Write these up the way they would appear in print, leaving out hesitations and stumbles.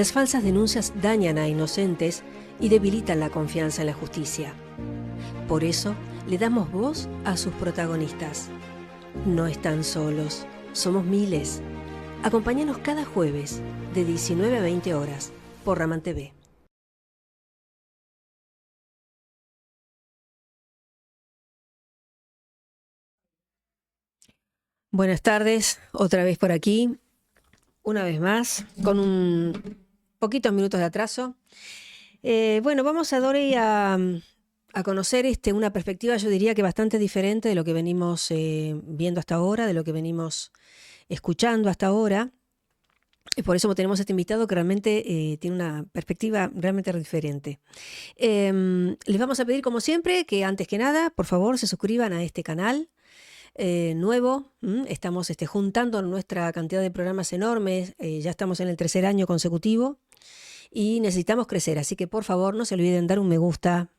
Las falsas denuncias dañan a inocentes y debilitan la confianza en la justicia. Por eso, le damos voz a sus protagonistas. No están solos, somos miles. Acompáñanos cada jueves, de 19 a 20 horas, por Raman TV. Buenas tardes, otra vez por aquí, una vez más, con un poquitos minutos de atraso. Bueno, vamos a Dori a conocer una perspectiva, yo diría que bastante diferente de lo que venimos viendo hasta ahora, de lo que venimos escuchando hasta ahora. Y por eso tenemos este invitado que realmente tiene una perspectiva realmente diferente. Les vamos a pedir, como siempre, que antes que nada, por favor, se suscriban a este canal nuevo. Estamos juntando nuestra cantidad de programas enormes. Ya estamos en el 3er año consecutivo y necesitamos crecer. Así que, por favor, no se olviden dar un me gusta,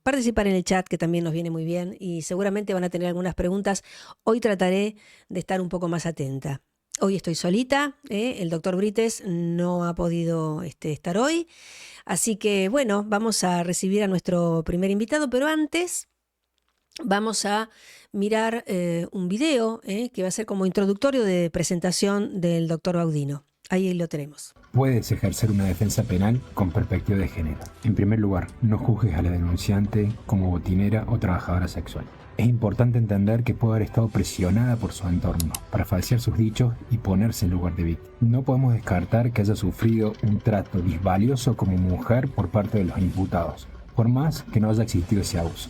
participar en el chat, que también nos viene muy bien, y seguramente van a tener algunas preguntas. Hoy trataré de estar un poco más atenta. Hoy estoy solita, el doctor Brites no ha podido estar hoy, así que bueno, vamos a recibir a nuestro primer invitado, pero antes vamos a mirar un video que va a ser como introductorio de presentación del doctor Baudino. Ahí lo tenemos. Puedes ejercer una defensa penal con perspectiva de género. En primer lugar, no juzgues a la denunciante como botinera o trabajadora sexual. Es importante entender que puede haber estado presionada por su entorno para falsear sus dichos y ponerse en lugar de víctima. No podemos descartar que haya sufrido un trato disvalioso como mujer por parte de los imputados, por más que no haya existido ese abuso.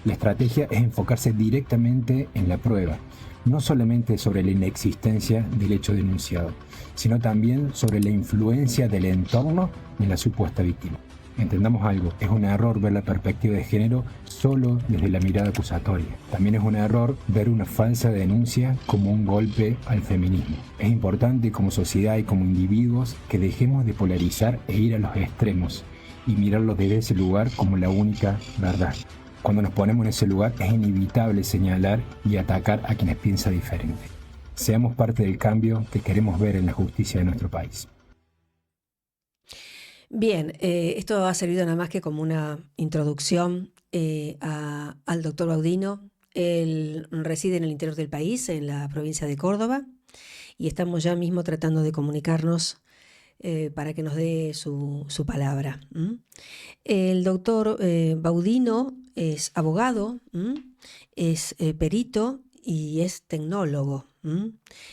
La estrategia es enfocarse directamente en la prueba, no solamente sobre la inexistencia del hecho denunciado, sino también sobre la influencia del entorno en la supuesta víctima. Entendamos algo, es un error ver la perspectiva de género solo desde la mirada acusatoria. También es un error ver una falsa denuncia como un golpe al feminismo. Es importante como sociedad y como individuos que dejemos de polarizar e ir a los extremos y mirarlo desde ese lugar como la única verdad. Cuando nos ponemos en ese lugar es inevitable señalar y atacar a quienes piensan diferente. Seamos parte del cambio que queremos ver en la justicia de nuestro país. Bien, esto ha servido nada más que como una introducción al doctor Baudino. Él reside en el interior del país, en la provincia de Córdoba, y estamos ya mismo tratando de comunicarnos para que nos dé su palabra. El doctor Baudino es abogado, es perito y es tecnólogo.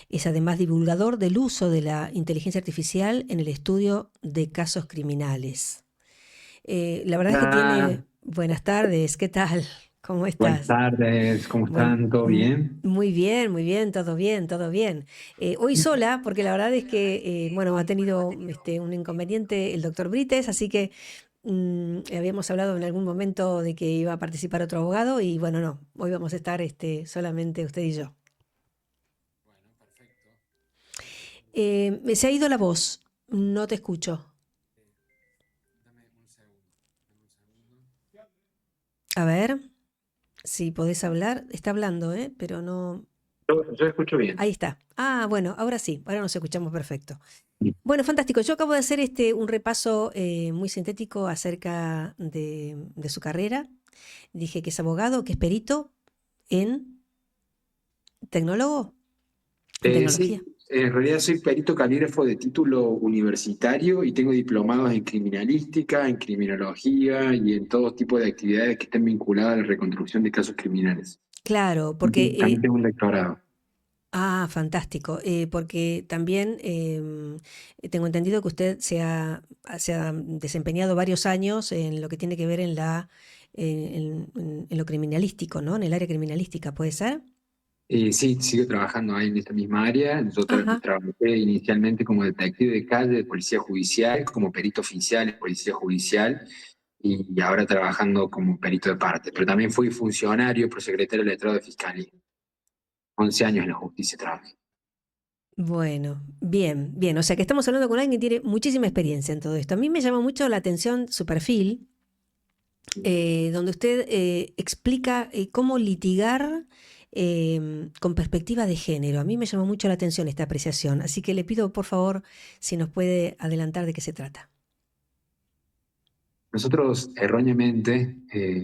Es además divulgador del uso de la inteligencia artificial en el estudio de casos criminales. La verdad es que tiene... Buenas tardes, ¿qué tal? ¿Cómo estás? Buenas tardes, ¿cómo están? ¿Todo bien? Muy bien, todo bien, todo bien. Hoy sola, porque la verdad es que, bueno, ha tenido un inconveniente el doctor Brites, así que habíamos hablado en algún momento de que iba a participar otro abogado y bueno, no, hoy vamos a estar solamente usted y yo. Bueno, perfecto. Se ha ido la voz, no te escucho. Dame un segundo. A ver, si podés hablar, está hablando, pero no... Yo escucho bien. Ahí está. Ah, bueno, ahora sí, ahora nos escuchamos perfecto. Bueno, fantástico. Yo acabo de hacer un repaso muy sintético acerca de su carrera. Dije que es abogado, que es perito en tecnólogo, en tecnología. Sí, en realidad soy perito calígrafo de título universitario y tengo diplomados en criminalística, en criminología y en todo tipo de actividades que estén vinculadas a la reconstrucción de casos criminales. Claro, También porque... tengo un doctorado. fantástico. Porque también tengo entendido que usted se ha desempeñado varios años en lo que tiene que ver en lo criminalístico, ¿no? En el área criminalística, ¿puede ser? Sí, sigo trabajando ahí en esta misma área. Yo Ajá. trabajé inicialmente como detective de calle de policía judicial, como perito oficial en policía judicial y ahora trabajando como perito de parte. Pero también fui funcionario, prosecretario de letrado de fiscalía. 11 años en la justicia trabajé. Bueno, bien, bien. O sea que estamos hablando con alguien que tiene muchísima experiencia en todo esto. A mí me llama mucho la atención su perfil, donde usted explica cómo litigar con perspectiva de género. A mí me llamó mucho la atención esta apreciación, así que le pido por favor si nos puede adelantar de qué se trata. Nosotros erróneamente,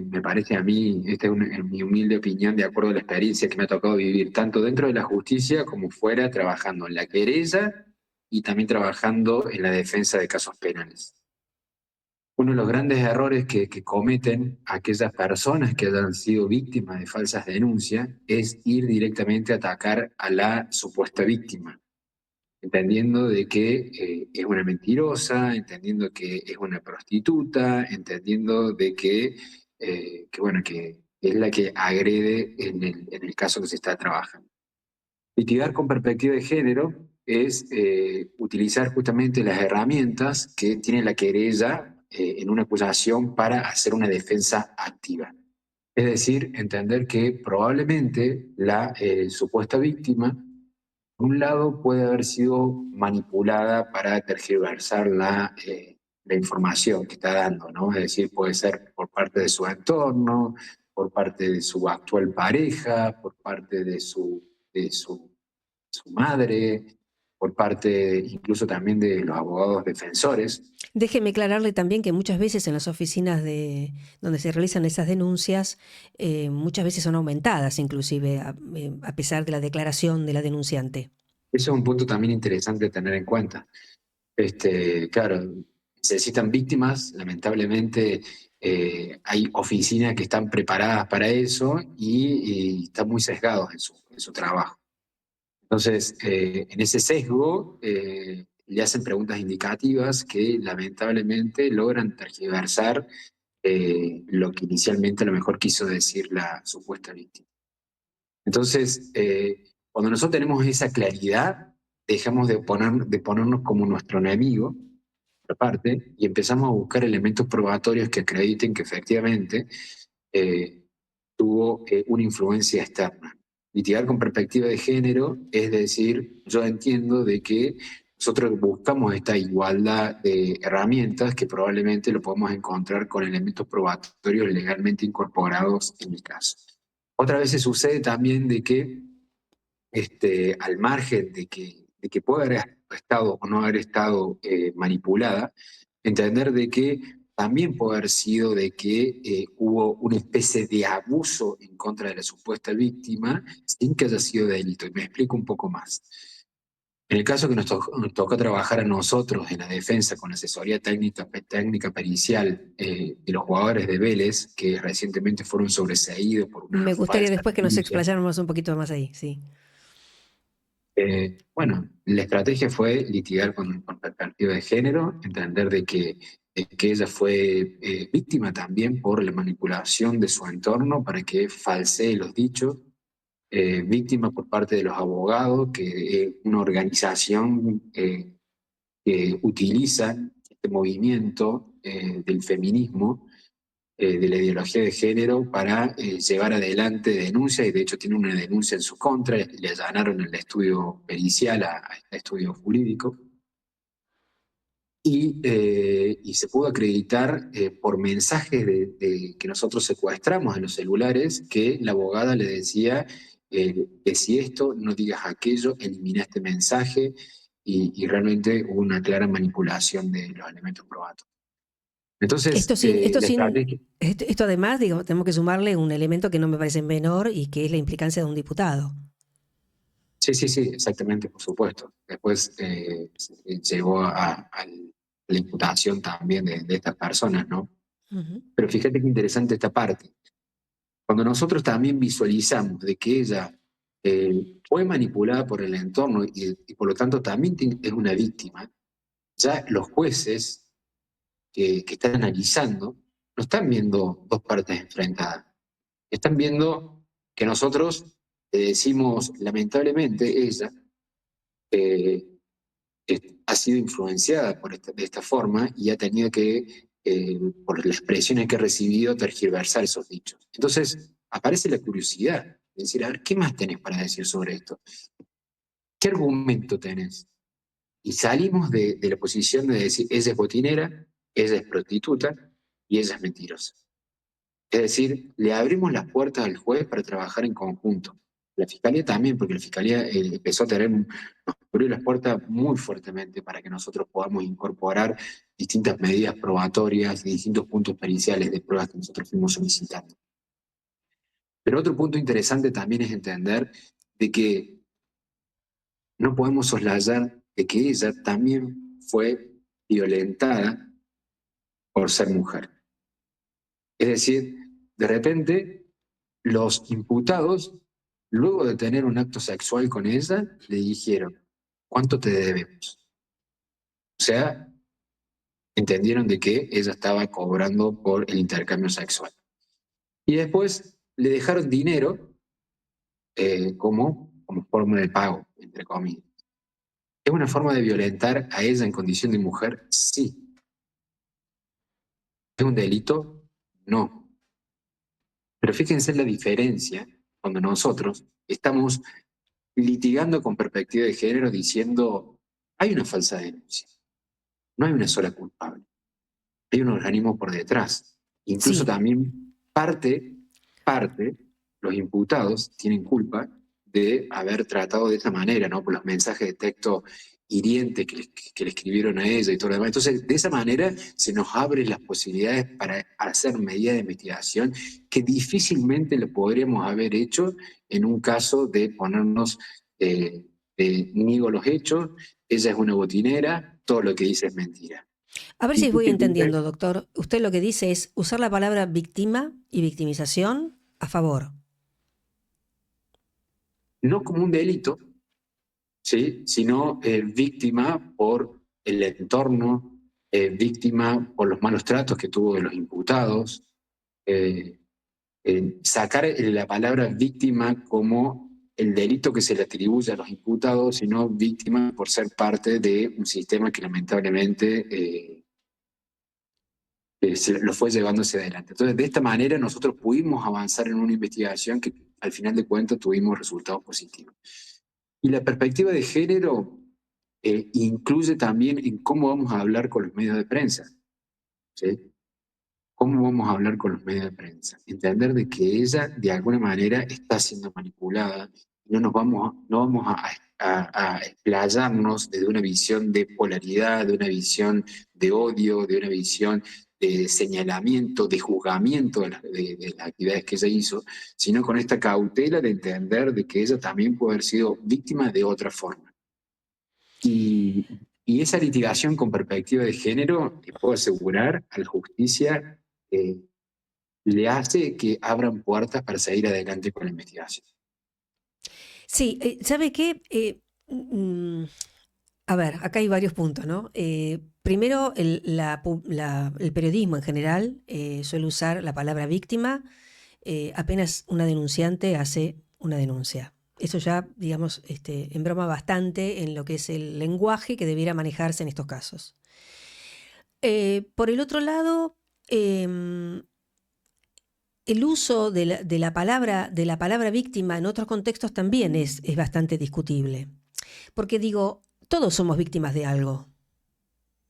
me parece a mí, esta es en mi humilde opinión, de acuerdo a la experiencia que me ha tocado vivir, tanto dentro de la justicia como fuera, trabajando en la querella y también trabajando en la defensa de casos penales. Uno de los grandes errores que cometen aquellas personas que hayan sido víctimas de falsas denuncias es ir directamente a atacar a la supuesta víctima, entendiendo de que es una mentirosa, entendiendo que es una prostituta, entendiendo de bueno, que es la que agrede en el caso que se está trabajando. Litigar con perspectiva de género es utilizar justamente las herramientas que tiene la querella en una acusación para hacer una defensa activa. Es decir, entender que probablemente la supuesta víctima, por un lado, puede haber sido manipulada para tergiversar la información que está dando, ¿no? Es decir, puede ser por parte de su entorno, por parte de su actual pareja, por parte de su madre, por parte incluso también de los abogados defensores. Déjeme aclararle también que muchas veces en las oficinas donde se realizan esas denuncias, muchas veces son aumentadas inclusive, a pesar de la declaración de la denunciante. Eso es un punto también interesante de tener en cuenta. Claro, se necesitan víctimas, lamentablemente hay oficinas que están preparadas para eso y están muy sesgados en su trabajo. Entonces, en ese sesgo le hacen preguntas indicativas que lamentablemente logran tergiversar lo que inicialmente a lo mejor quiso decir la supuesta víctima. Entonces, cuando nosotros tenemos esa claridad, dejamos de ponernos como nuestro enemigo, por parte, y empezamos a buscar elementos probatorios que acrediten que efectivamente eh, tuvo una influencia externa. Litigar con perspectiva de género es decir, yo entiendo de que nosotros buscamos esta igualdad de herramientas que probablemente lo podemos encontrar con elementos probatorios legalmente incorporados en mi caso. Otras veces sucede también de que al margen de que pueda haber estado o no haber estado manipulada, entender de que también puede haber sido de que hubo una especie de abuso en contra de la supuesta víctima sin que haya sido delito. Y me explico un poco más. En el caso que nos tocó trabajar a nosotros en la defensa con asesoría técnica pericial de los jugadores de Vélez, que recientemente fueron sobreseídos por una Me gustaría falsa después que nos denuncia. explayáramos un poquito más ahí, sí. Bueno, la estrategia fue litigar con perspectiva de género, entender de que ella fue víctima también por la manipulación de su entorno para que falsee los dichos, víctima por parte de los abogados, que es una organización que utiliza este movimiento del feminismo, de la ideología de género para llevar adelante denuncias, y de hecho tiene una denuncia en su contra, le allanaron el estudio pericial a este estudio jurídico, y se pudo acreditar por mensajes que nosotros secuestramos en los celulares, que la abogada le decía que si esto, no digas aquello, elimina este mensaje, y realmente hubo una clara manipulación de los elementos probatorios. Entonces, la estrategia... Esto además, digo, tenemos que sumarle un elemento que no me parece menor y que es la implicancia de un diputado. Sí, sí, sí, exactamente, por supuesto. Después llegó a la imputación también de estas personas, ¿no? Uh-huh. Pero fíjate qué interesante esta parte. Cuando nosotros también visualizamos de que ella fue manipulada por el entorno y por lo tanto también es una víctima, ya los jueces que están analizando no están viendo dos partes enfrentadas. Están viendo que nosotros decimos, lamentablemente, ella eh, ha sido influenciada de esta forma y ha tenido que, por las expresiones que ha recibido, tergiversar esos dichos. Entonces, aparece la curiosidad de decir, a ver, ¿qué más tenés para decir sobre esto? ¿Qué argumento tenés? Y salimos de la posición de decir, ella es botinera, ella es prostituta y ella es mentirosa. Es decir, le abrimos las puertas al juez para trabajar en conjunto. La Fiscalía también, porque la Fiscalía empezó a tener, nos abrió las puertas muy fuertemente para que nosotros podamos incorporar distintas medidas probatorias y distintos puntos periciales de pruebas que nosotros fuimos solicitando. Pero otro punto interesante también es entender de que no podemos soslayar de que ella también fue violentada por ser mujer. Es decir, de repente los imputados, luego de tener un acto sexual con ella, le dijeron, ¿cuánto te debemos? O sea, entendieron de que ella estaba cobrando por el intercambio sexual. Y después le dejaron dinero como forma de pago, entre comillas. ¿Es una forma de violentar a ella en condición de mujer? Sí. ¿Es un delito? No. Pero fíjense la diferencia cuando nosotros estamos litigando con perspectiva de género diciendo, hay una falsa denuncia, no hay una sola culpable, hay un organismo por detrás. Incluso Sí. también parte, los imputados tienen culpa de haber tratado de esa manera, ¿no? Por los mensajes de texto hirientes que le escribieron a ella y todo lo demás. Entonces, de esa manera se nos abren las posibilidades para hacer medidas de investigación que difícilmente lo podríamos haber hecho en un caso de ponernos, niego los hechos, ella es una botinera, todo lo que dice es mentira. A ver si voy Difícilmente, entendiendo, doctor. Usted lo que dice es usar la palabra víctima y victimización a favor. no como un delito, ¿sí? Sino víctima por el entorno, víctima por los malos tratos que tuvo de los imputados. eh, Sacar la palabra víctima como el delito que se le atribuye a los imputados, sino víctima por ser parte de un sistema que lamentablemente se lo fue llevando hacia adelante. Entonces, de esta manera nosotros pudimos avanzar en una investigación que al final de cuentas tuvimos resultados positivos. Y la perspectiva de género incluye también en cómo vamos a hablar con los medios de prensa, ¿sí? ¿Cómo vamos a hablar con los medios de prensa? Entender de que ella de alguna manera está siendo manipulada. No vamos a explayarnos desde una visión de polaridad, de una visión de odio, de una visión de señalamiento, de juzgamiento de las actividades que ella hizo, sino con esta cautela de entender de que ella también puede haber sido víctima de otra forma. Y, y esa litigación con perspectiva de género, te puedo asegurar, a la justicia eh, le hace que abran puertas para seguir adelante con la investigación. Sí, ¿sabe qué? A ver, acá hay varios puntos, ¿no? Primero, el periodismo en general suele usar la palabra víctima apenas una denunciante hace una denuncia. Eso ya, digamos, embroma bastante en lo que es el lenguaje que debiera manejarse en estos casos. Por el otro lado, el uso de la palabra víctima en otros contextos también es bastante discutible. Porque digo, todos somos víctimas de algo,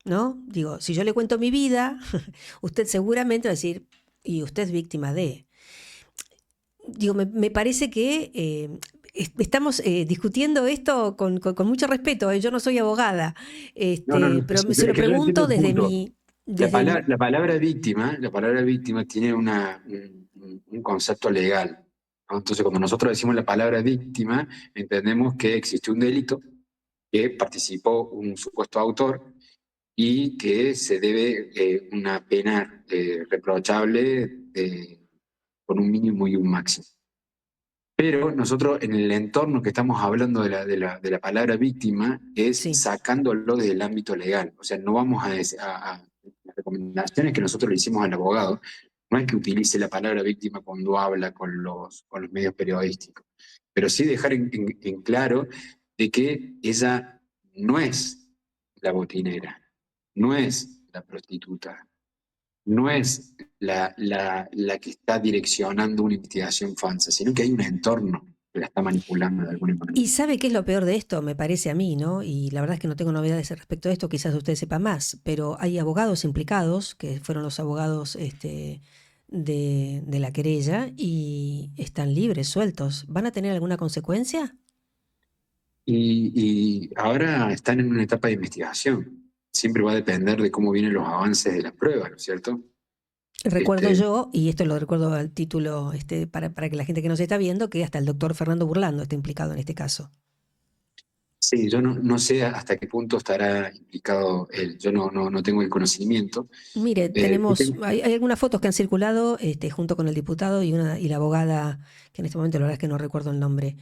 ¿no? Digo, si yo le cuento mi vida, usted seguramente va a decir, y usted es víctima de. Digo, me parece que estamos discutiendo esto con mucho respeto. Yo no soy abogada, No, pero se pero lo es que yo entiendo pregunto el desde punto. mi... La palabra víctima tiene un concepto legal, ¿no? Entonces, cuando nosotros decimos la palabra víctima, entendemos que existe un delito, que participó un supuesto autor y que se debe una pena reprochable con un mínimo y un máximo. Pero nosotros en el entorno que estamos hablando de la palabra víctima es Sí. sacándolo del ámbito legal. O sea, no vamos las recomendaciones que nosotros le hicimos al abogado, no es que utilice la palabra víctima cuando habla con los medios periodísticos, pero sí dejar en claro de que ella no es la botinera, no es la prostituta, no es la que está direccionando una investigación falsa, sino que hay un entorno que la está manipulando de alguna manera. Y sabe qué es lo peor de esto, me parece a mí, ¿no? Y la verdad es que no tengo novedades respecto a esto, quizás usted sepa más, pero hay abogados implicados, que fueron los abogados de la querella y están libres, sueltos. ¿Van a tener alguna consecuencia? Y ahora están en una etapa de investigación. Siempre va a depender de cómo vienen los avances de las pruebas, ¿no es cierto? Recuerdo Este, yo, y esto lo recuerdo al título, para que la gente que nos está viendo, que hasta el doctor Fernando Burlando está implicado en este caso. sí, yo no sé hasta qué punto estará implicado él. Yo no tengo el conocimiento. Mire, Yo tengo- hay algunas fotos que han circulado junto con el diputado y la abogada, que en este momento la verdad es que no recuerdo el nombre.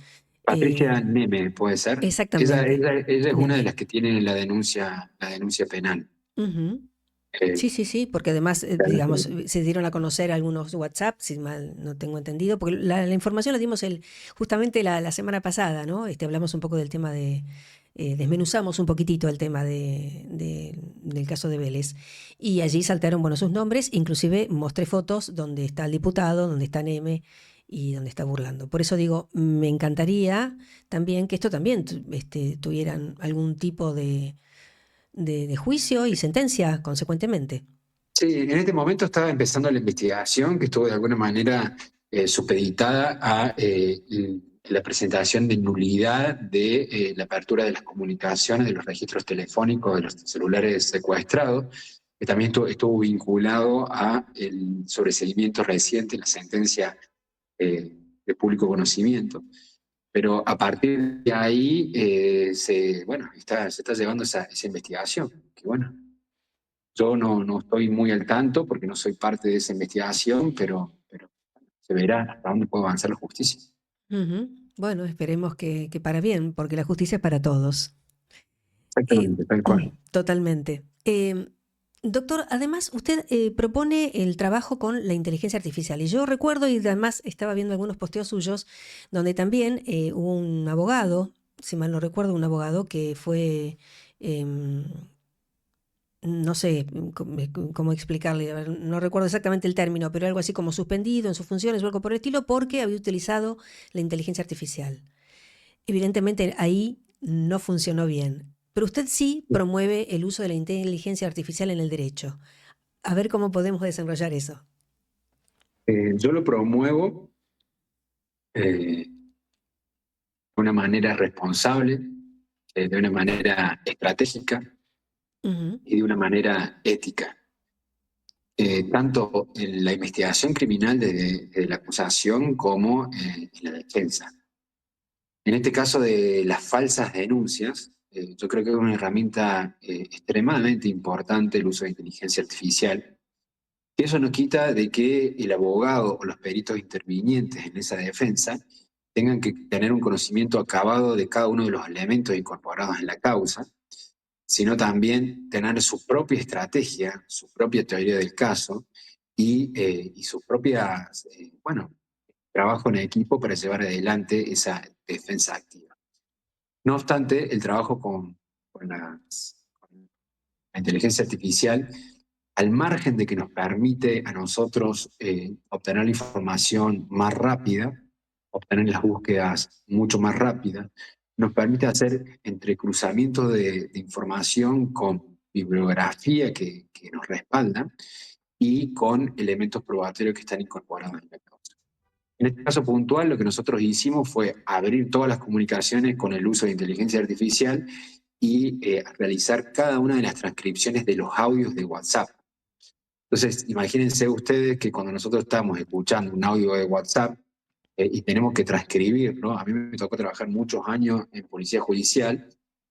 Patricia Eh, Neme, ¿puede ser? exactamente, Ella es una de Neme. las que tiene la denuncia penal. Ujú. Eh, Sí, sí, sí, porque además, digamos, se dieron a conocer algunos WhatsApp, si mal no tengo entendido, porque la información la dimos justamente la semana pasada, ¿no? Hablamos un poco del tema desmenuzamos un poquitito el tema del caso de Vélez. Y allí saltaron, bueno, sus nombres, inclusive mostré fotos donde está el diputado, donde está Neme y donde está Burlando. Por eso digo, me encantaría también que esto también tuvieran algún tipo de juicio y sentencia consecuentemente. sí, en este momento estaba empezando la investigación que estuvo de alguna manera supeditada a la presentación de nulidad de la apertura de las comunicaciones de los registros telefónicos de los celulares secuestrados, que también estuvo vinculado a el sobreseimiento reciente, la sentencia de público conocimiento. Pero a partir de ahí bueno, se está llevando esa investigación. Que bueno, yo no estoy muy al tanto porque no soy parte de esa investigación, pero se verá hasta dónde puede avanzar la justicia. Ujú. Bueno, esperemos que para bien, porque la justicia es para todos. Eh, Exactamente, tal cual. totalmente. Doctor, además usted propone el trabajo con la inteligencia artificial y yo recuerdo y además estaba viendo algunos posteos suyos donde también hubo un abogado, si mal no recuerdo, un abogado que fue, em, no sé cómo explicarle, a ver, no recuerdo exactamente el término, pero algo así como suspendido en sus funciones o algo por el estilo porque había utilizado la inteligencia artificial. Evidentemente ahí no funcionó bien, pero usted sí promueve el uso de la inteligencia artificial en el derecho. A ver cómo podemos desarrollar eso. Yo lo promuevo de una manera responsable, de una manera estratégica Ujú, y de una manera ética. Tanto en la investigación criminal de la acusación como en la defensa. En este caso de las falsas denuncias, yo creo que es una herramienta extremadamente importante el uso de inteligencia artificial. Y eso no quita de que el abogado o los peritos intervinientes en esa defensa tengan que tener un conocimiento acabado de cada uno de los elementos incorporados en la causa, sino también tener su propia estrategia, su propia teoría del caso y su propia, bueno, trabajo en equipo para llevar adelante esa defensa activa. No obstante, el trabajo con la inteligencia artificial, al margen de que nos permite a nosotros obtener la información más rápida, obtener las búsquedas mucho más rápidas, nos permite hacer entrecruzamientos de información con bibliografía que nos respalda y con elementos probatorios que están incorporados en la causa. En este caso puntual, lo que nosotros hicimos fue abrir todas las comunicaciones con el uso de inteligencia artificial y realizar cada una de las transcripciones de los audios de WhatsApp. Entonces, imagínense ustedes que cuando nosotros estamos escuchando un audio de WhatsApp y tenemos que transcribir, ¿no? A mí me tocó trabajar muchos años en policía judicial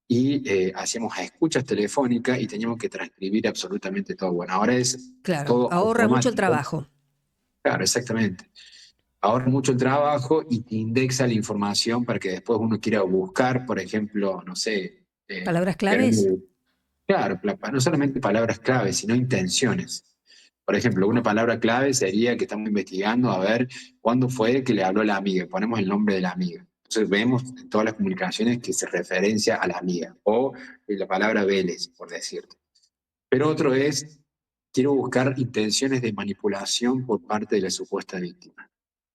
y hacíamos escuchas telefónicas y teníamos que transcribir absolutamente todo. Bueno, ahora es claro, todo ahorra mucho el automático. trabajo. Claro, exactamente. Ahorra mucho el trabajo y te indexa la información para que después uno quiera buscar, por ejemplo, no sé, ¿Palabras claves? querer- claro, no solamente palabras claves, sino intenciones. Por ejemplo, una palabra clave sería que estamos investigando a ver cuándo fue que le habló a la amiga. Ponemos el nombre de la amiga. Entonces vemos en todas las comunicaciones que se referencia a la amiga o la palabra Vélez, por decirte. Pero otro es, quiero buscar intenciones de manipulación por parte de la supuesta víctima.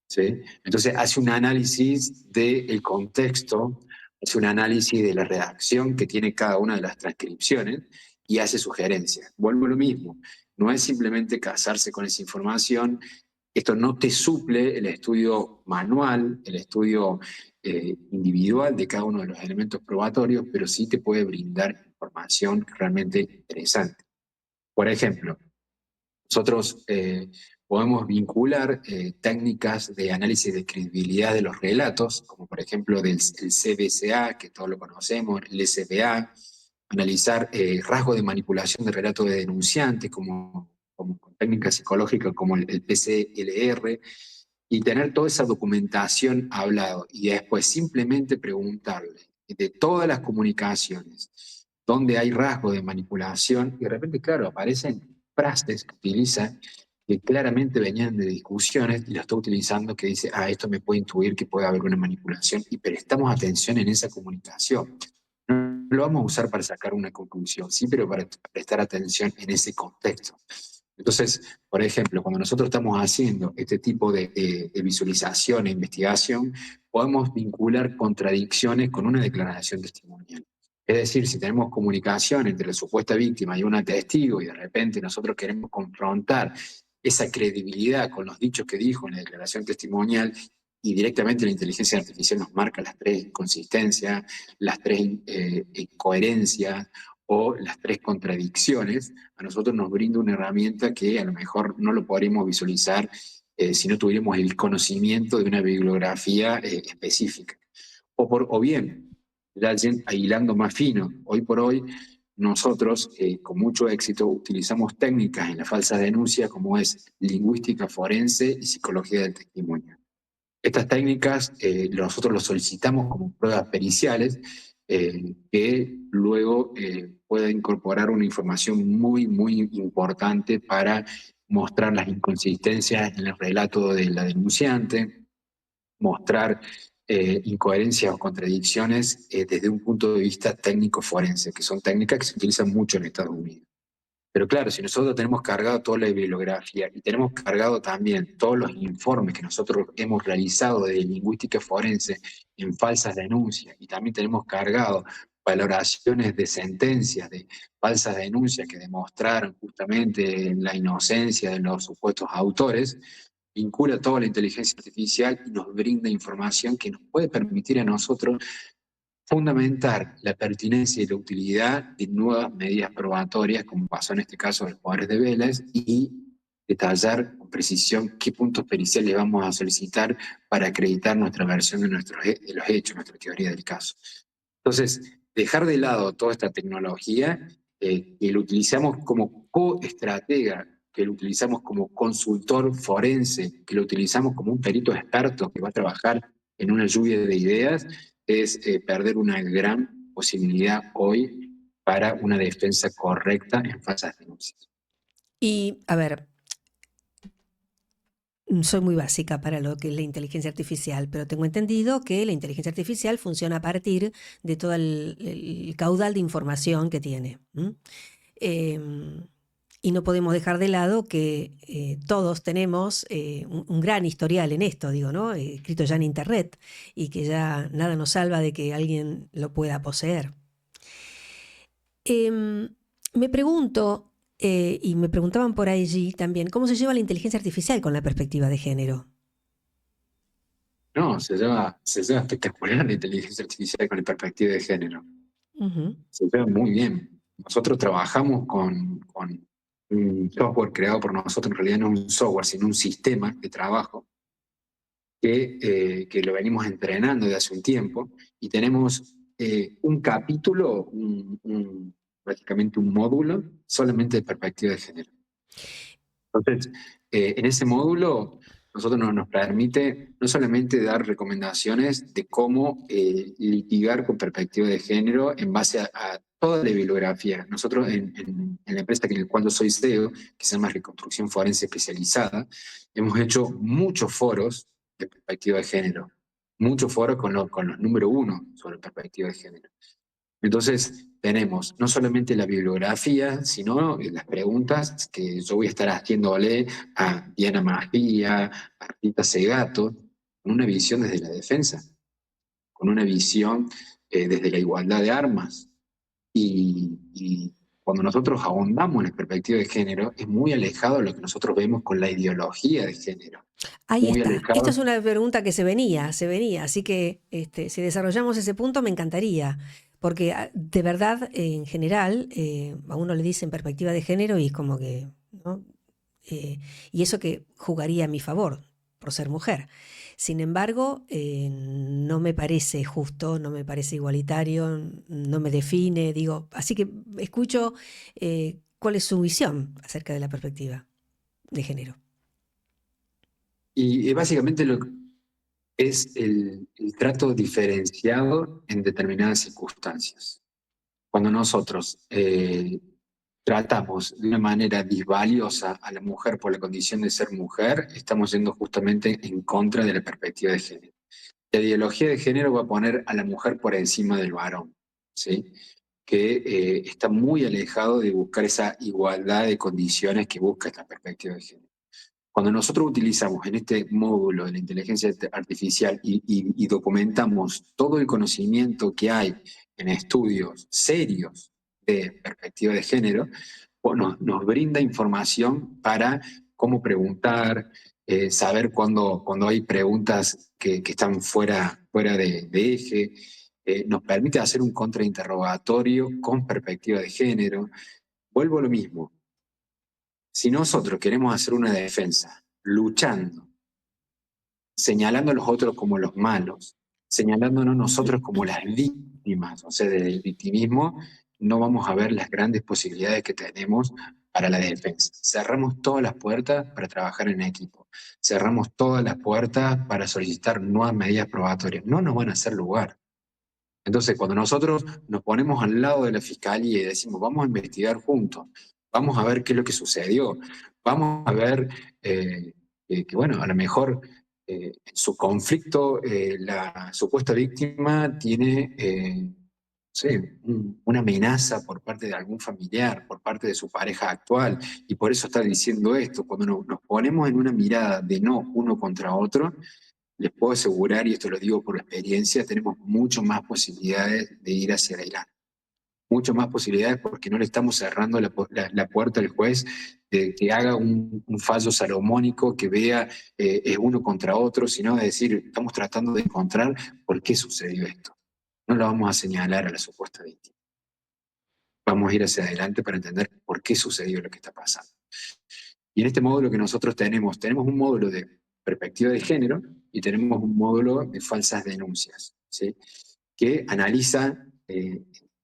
¿Sí? Entonces hace un análisis del contexto, hace un análisis de la redacción que tiene cada una de las transcripciones y hace sugerencias. Vuelvo a lo mismo, no es simplemente casarse con esa información Esto no te suple el estudio manual, el estudio individual de cada uno de los elementos probatorios, pero sí te puede brindar información realmente interesante. Por ejemplo, nosotros podemos vincular técnicas de análisis de credibilidad de los relatos, como por ejemplo el CBCA, que todos lo conocemos, el SBA, analizar rasgos de manipulación de relato de denunciante, como con técnicas psicológicas como el PCLR, y tener toda esa documentación hablado, y después simplemente preguntarle de todas las comunicaciones donde hay rasgos de manipulación, y de repente, claro, aparecen frases que utiliza que claramente venían de discusiones y lo está utilizando que dice, esto me puede intuir que puede haber una manipulación y prestamos atención en esa comunicación. No lo vamos a usar para sacar una conclusión, sí, pero para prestar atención en ese contexto. Entonces, por ejemplo, cuando nosotros estamos haciendo este tipo de visualización e investigación, podemos vincular contradicciones con una declaración testimonial. Es decir, si tenemos comunicación entre la supuesta víctima y una testigo y de repente nosotros queremos confrontar esa credibilidad con los dichos que dijo en la declaración testimonial y directamente la inteligencia artificial nos marca las tres inconsistencias, las tres incoherencias o las tres contradicciones, a nosotros nos brinda una herramienta que a lo mejor no lo podríamos visualizar si no tuviéramos el conocimiento de una bibliografía específica. O bien, ya hilando más fino, hoy por hoy nosotros con mucho éxito utilizamos técnicas en la falsa denuncia como es lingüística forense y psicología del testimonio. Estas técnicas nosotros las solicitamos como pruebas periciales que luego pueda incorporar una información muy, muy importante para mostrar las inconsistencias en el relato de la denunciante, mostrar incoherencias o contradicciones desde un punto de vista técnico forense, que son técnicas que se utilizan mucho en Estados Unidos. Pero claro, si nosotros tenemos cargado toda la bibliografía y tenemos cargado también todos los informes que nosotros hemos realizado de lingüística forense en falsas denuncias y también tenemos cargado valoraciones de sentencias de falsas denuncias que demostraron justamente la inocencia de los supuestos autores, vincula toda la inteligencia artificial y nos brinda información que nos puede permitir a nosotros fundamentar la pertinencia y la utilidad de nuevas medidas probatorias, como pasó en este caso de los poderes de Vélez, y detallar con precisión qué puntos periciales vamos a solicitar para acreditar nuestra versión de los hechos, nuestra teoría del caso. Entonces, dejar de lado toda esta tecnología, que lo utilizamos como coestratega, que lo utilizamos como consultor forense, que lo utilizamos como un perito experto que va a trabajar en una lluvia de ideas, es perder una gran posibilidad hoy para una defensa correcta en falsas denuncias. Y, a ver, soy muy básica para lo que es la inteligencia artificial, pero tengo entendido que la inteligencia artificial funciona a partir de todo el caudal de información que tiene. Y no podemos dejar de lado que todos tenemos un gran historial en esto, digo, ¿no? Escrito ya en Internet y que ya nada nos salva de que alguien lo pueda poseer. Me pregunto, y me preguntaban por allí también, ¿cómo se lleva la inteligencia artificial con la perspectiva de género? No, se lleva espectacular la inteligencia artificial con la perspectiva de género. Se lleva muy bien. Nosotros trabajamos con un software creado por nosotros, en realidad no es un software, sino un sistema de trabajo que lo venimos entrenando desde hace un tiempo y tenemos un capítulo, prácticamente un módulo, solamente de perspectiva de género. Entonces, en ese módulo nosotros nos permite no solamente dar recomendaciones de cómo litigar con perspectiva de género en base a toda la bibliografía. Nosotros en la empresa en la cual yo soy CEO, que se llama Reconstrucción Forense Especializada, hemos hecho muchos foros de perspectiva de género, muchos foros con los número uno sobre perspectiva de género. Entonces, tenemos no solamente la bibliografía, sino las preguntas que yo voy a estar haciéndole a Diana Magia, a Rita Segato, con una visión desde la defensa, con una visión desde la igualdad de armas y cuando nosotros ahondamos en la perspectiva de género, es muy alejado de lo que nosotros vemos con la ideología de género. Ahí Muy está. Esto alejado. es una pregunta que se venía. Así que si desarrollamos ese punto me encantaría, porque de verdad, en general, a uno le dicen perspectiva de género y es como que, ¿no? Y eso que jugaría a mi favor por ser mujer. Sin embargo, no me parece justo, no me parece igualitario, no me define, digo, así que escucho cuál es su visión acerca de la perspectiva de género. Y básicamente es el trato diferenciado en determinadas circunstancias. Cuando nosotros tratamos de una manera disvaliosa a la mujer por la condición de ser mujer, estamos yendo justamente en contra de la perspectiva de género. La ideología de género va a poner a la mujer por encima del varón, ¿sí? Que está muy alejado de buscar esa igualdad de condiciones que busca esta perspectiva de género. Cuando nosotros utilizamos en este módulo de la inteligencia artificial y documentamos todo el conocimiento que hay en estudios serios de perspectiva de género, pues nos brinda información para cómo preguntar, saber cuando hay preguntas que están fuera de eje, nos permite hacer un contrainterrogatorio con perspectiva de género. Vuelvo a lo mismo. Si nosotros queremos hacer una defensa luchando, señalando a los otros como los malos, señalándonos nosotros como las víctimas, o sea, del victimismo, no vamos a ver las grandes posibilidades que tenemos para la defensa. Cerramos todas las puertas para trabajar en equipo. Cerramos todas las puertas para solicitar nuevas medidas probatorias. No nos van a hacer lugar. Entonces, cuando nosotros nos ponemos al lado de la fiscalía y decimos, vamos a investigar juntos, vamos a ver qué es lo que sucedió, vamos a ver que, bueno, a lo mejor en su conflicto la supuesta víctima tiene, no sé, una amenaza por parte de algún familiar, por parte de su pareja actual, y por eso está diciendo esto. Cuando nos ponemos en una mirada de no uno contra otro, les puedo asegurar, y esto lo digo por experiencia, tenemos mucho más posibilidades de ir hacia adelante. Mucho más posibilidades porque no le estamos cerrando la puerta al juez de que haga un fallo salomónico, que vea es uno contra otro, sino de decir, estamos tratando de encontrar por qué sucedió esto. No lo vamos a señalar a la supuesta víctima. Vamos a ir hacia adelante para entender por qué sucedió lo que está pasando. Y en este módulo que nosotros tenemos un módulo de perspectiva de género y tenemos un módulo de falsas denuncias, ¿sí? Que analiza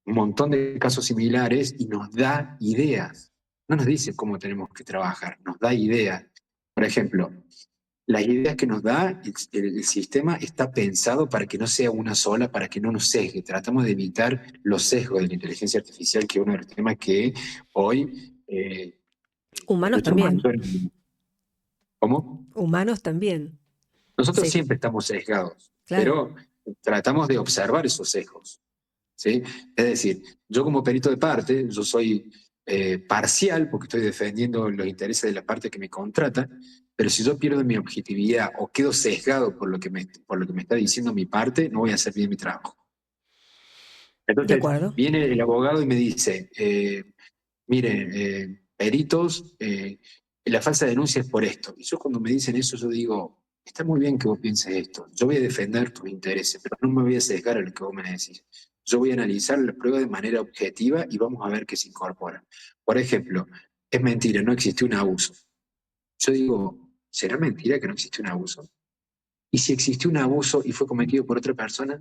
un montón de casos similares y nos da ideas. No nos dice cómo tenemos que trabajar, nos da ideas. Por ejemplo, las ideas que nos da el sistema está pensado para que no sea una sola, para que no nos sesgue. Tratamos de evitar los sesgos de la inteligencia artificial, que es uno de los temas que hoy... Humanos nuestros también. mayores... ¿Cómo? Humanos también. Nosotros Sí, siempre estamos sesgados, claro. pero tratamos de observar esos sesgos, ¿sí? Es decir, yo como perito de parte, yo soy parcial porque estoy defendiendo los intereses de la parte que me contrata, pero si yo pierdo mi objetividad o quedo sesgado por lo que me está diciendo mi parte, no voy a hacer bien mi trabajo. De Entonces, acuerdo. viene el abogado y me dice, mire, peritos, la falsa denuncia es por esto. Y yo cuando me dicen eso, yo digo, está muy bien que vos pienses esto, yo voy a defender tus intereses, pero no me voy a sesgar a lo que vos me decís. Yo voy a analizar la prueba de manera objetiva y vamos a ver qué se incorpora. Por ejemplo, es mentira, no existió un abuso. Yo digo, ¿será mentira que no existió un abuso? ¿Y si existió un abuso y fue cometido por otra persona?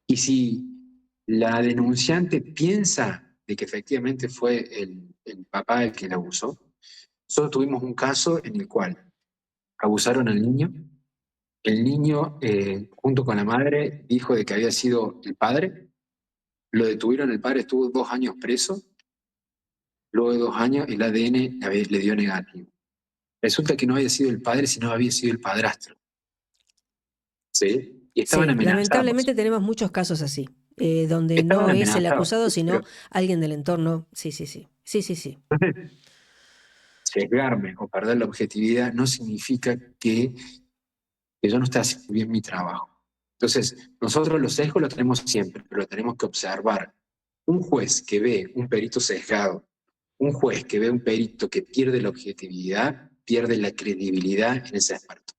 ¿Y si la denunciante piensa de que efectivamente fue el papá el que la abusó? Nosotros tuvimos un caso en el cual abusaron al niño. El niño, junto con la madre, dijo de que había sido el padre. Lo detuvieron, el padre estuvo 2 años preso. Luego de 2 años, el ADN le dio negativo. Resulta que no había sido el padre, sino había sido el padrastro. ¿Sí? Y estaban Sí, amenazados. lamentablemente tenemos muchos casos así, donde Estaban no es el amenazados. acusado, Pero sino alguien del entorno. Sí, sí, sí. Sí, sí, sí. sesgarme o perder la objetividad no significa que yo no esté haciendo bien mi trabajo. Entonces, nosotros los sesgos los tenemos siempre, pero los tenemos que observar. Un juez que ve un perito sesgado, un juez que ve un perito que pierde la objetividad, pierde la credibilidad en ese experto.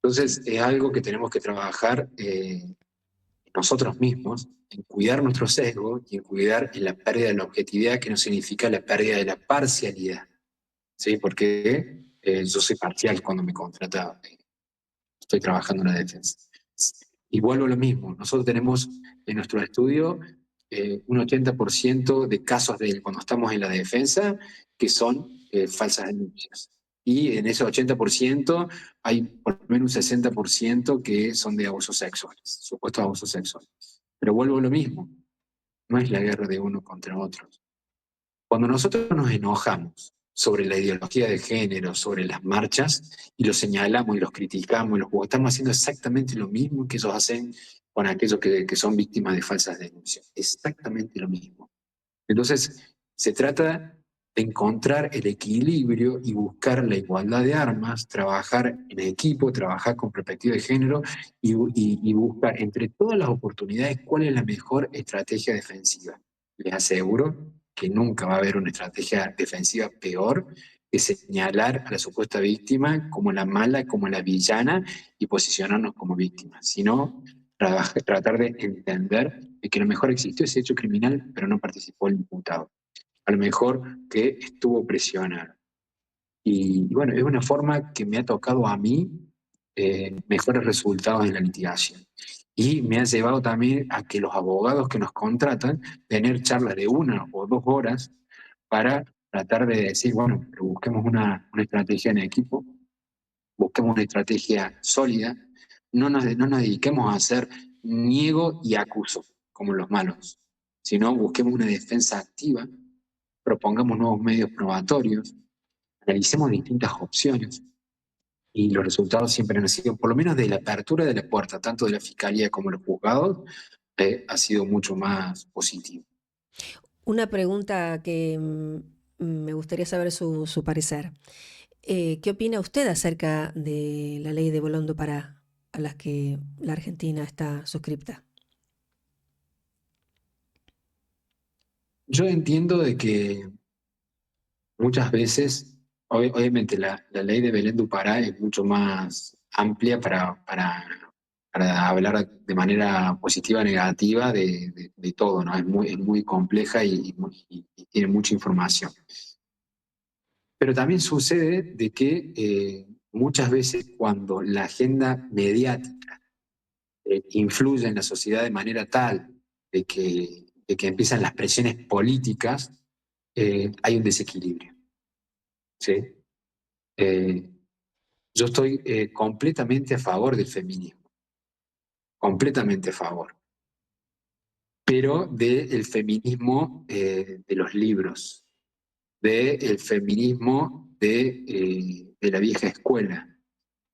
Entonces, es algo que tenemos que trabajar nosotros mismos, en cuidar nuestro sesgo y en cuidar en la pérdida de la objetividad, que no significa la pérdida de la parcialidad. ¿Sí? Porque yo soy parcial cuando me contrata, estoy trabajando en la defensa. Y vuelvo a lo mismo, nosotros tenemos en nuestro estudio un 80% de casos de cuando estamos en la defensa que son falsas denuncias. Y en ese 80% hay por lo menos un 60% que son de abusos sexuales, supuestos abusos sexuales. Pero vuelvo a lo mismo, no es la guerra de uno contra otros. Cuando nosotros nos enojamos sobre la ideología de género, sobre las marchas, y los señalamos y los criticamos, y los estamos haciendo exactamente lo mismo que ellos hacen con aquellos que son víctimas de falsas denuncias. Exactamente lo mismo. Entonces, se trata de encontrar el equilibrio y buscar la igualdad de armas, trabajar en equipo, trabajar con perspectiva de género y buscar entre todas las oportunidades cuál es la mejor estrategia defensiva. Les aseguro que nunca va a haber una estrategia defensiva peor que señalar a la supuesta víctima como la mala, como la villana y posicionarnos como víctimas, sino tratar de entender que a lo mejor existió ese hecho criminal, pero no participó el imputado. A lo mejor que estuvo presionado. Y bueno, es una forma que me ha tocado a mí mejores resultados en la litigación. Y me ha llevado también a que los abogados que nos contratan tener charlas de 1 o 2 horas para tratar de decir, bueno, pero busquemos una estrategia en equipo, busquemos una estrategia sólida, no nos dediquemos a hacer niego y acuso, como los malos, sino busquemos una defensa activa, propongamos nuevos medios probatorios, analicemos distintas opciones y los resultados siempre han sido, por lo menos de la apertura de la puerta, tanto de la fiscalía como de los juzgados, ha sido mucho más positivo. Una pregunta que me gustaría saber su parecer. ¿Qué opina usted acerca de la ley de Bolón do Pará a la que la Argentina está suscripta? Yo entiendo de que muchas veces, obviamente la ley de Belén do Pará es mucho más amplia para hablar de manera positiva o negativa de todo, ¿no? Es muy compleja y tiene mucha información. Pero también sucede de que muchas veces cuando la agenda mediática influye en la sociedad de manera tal de que empiezan las presiones políticas, hay un desequilibrio. ¿Sí? Eh, yo estoy completamente a favor del feminismo, completamente a favor, pero del feminismo de los libros, del feminismo de la vieja escuela,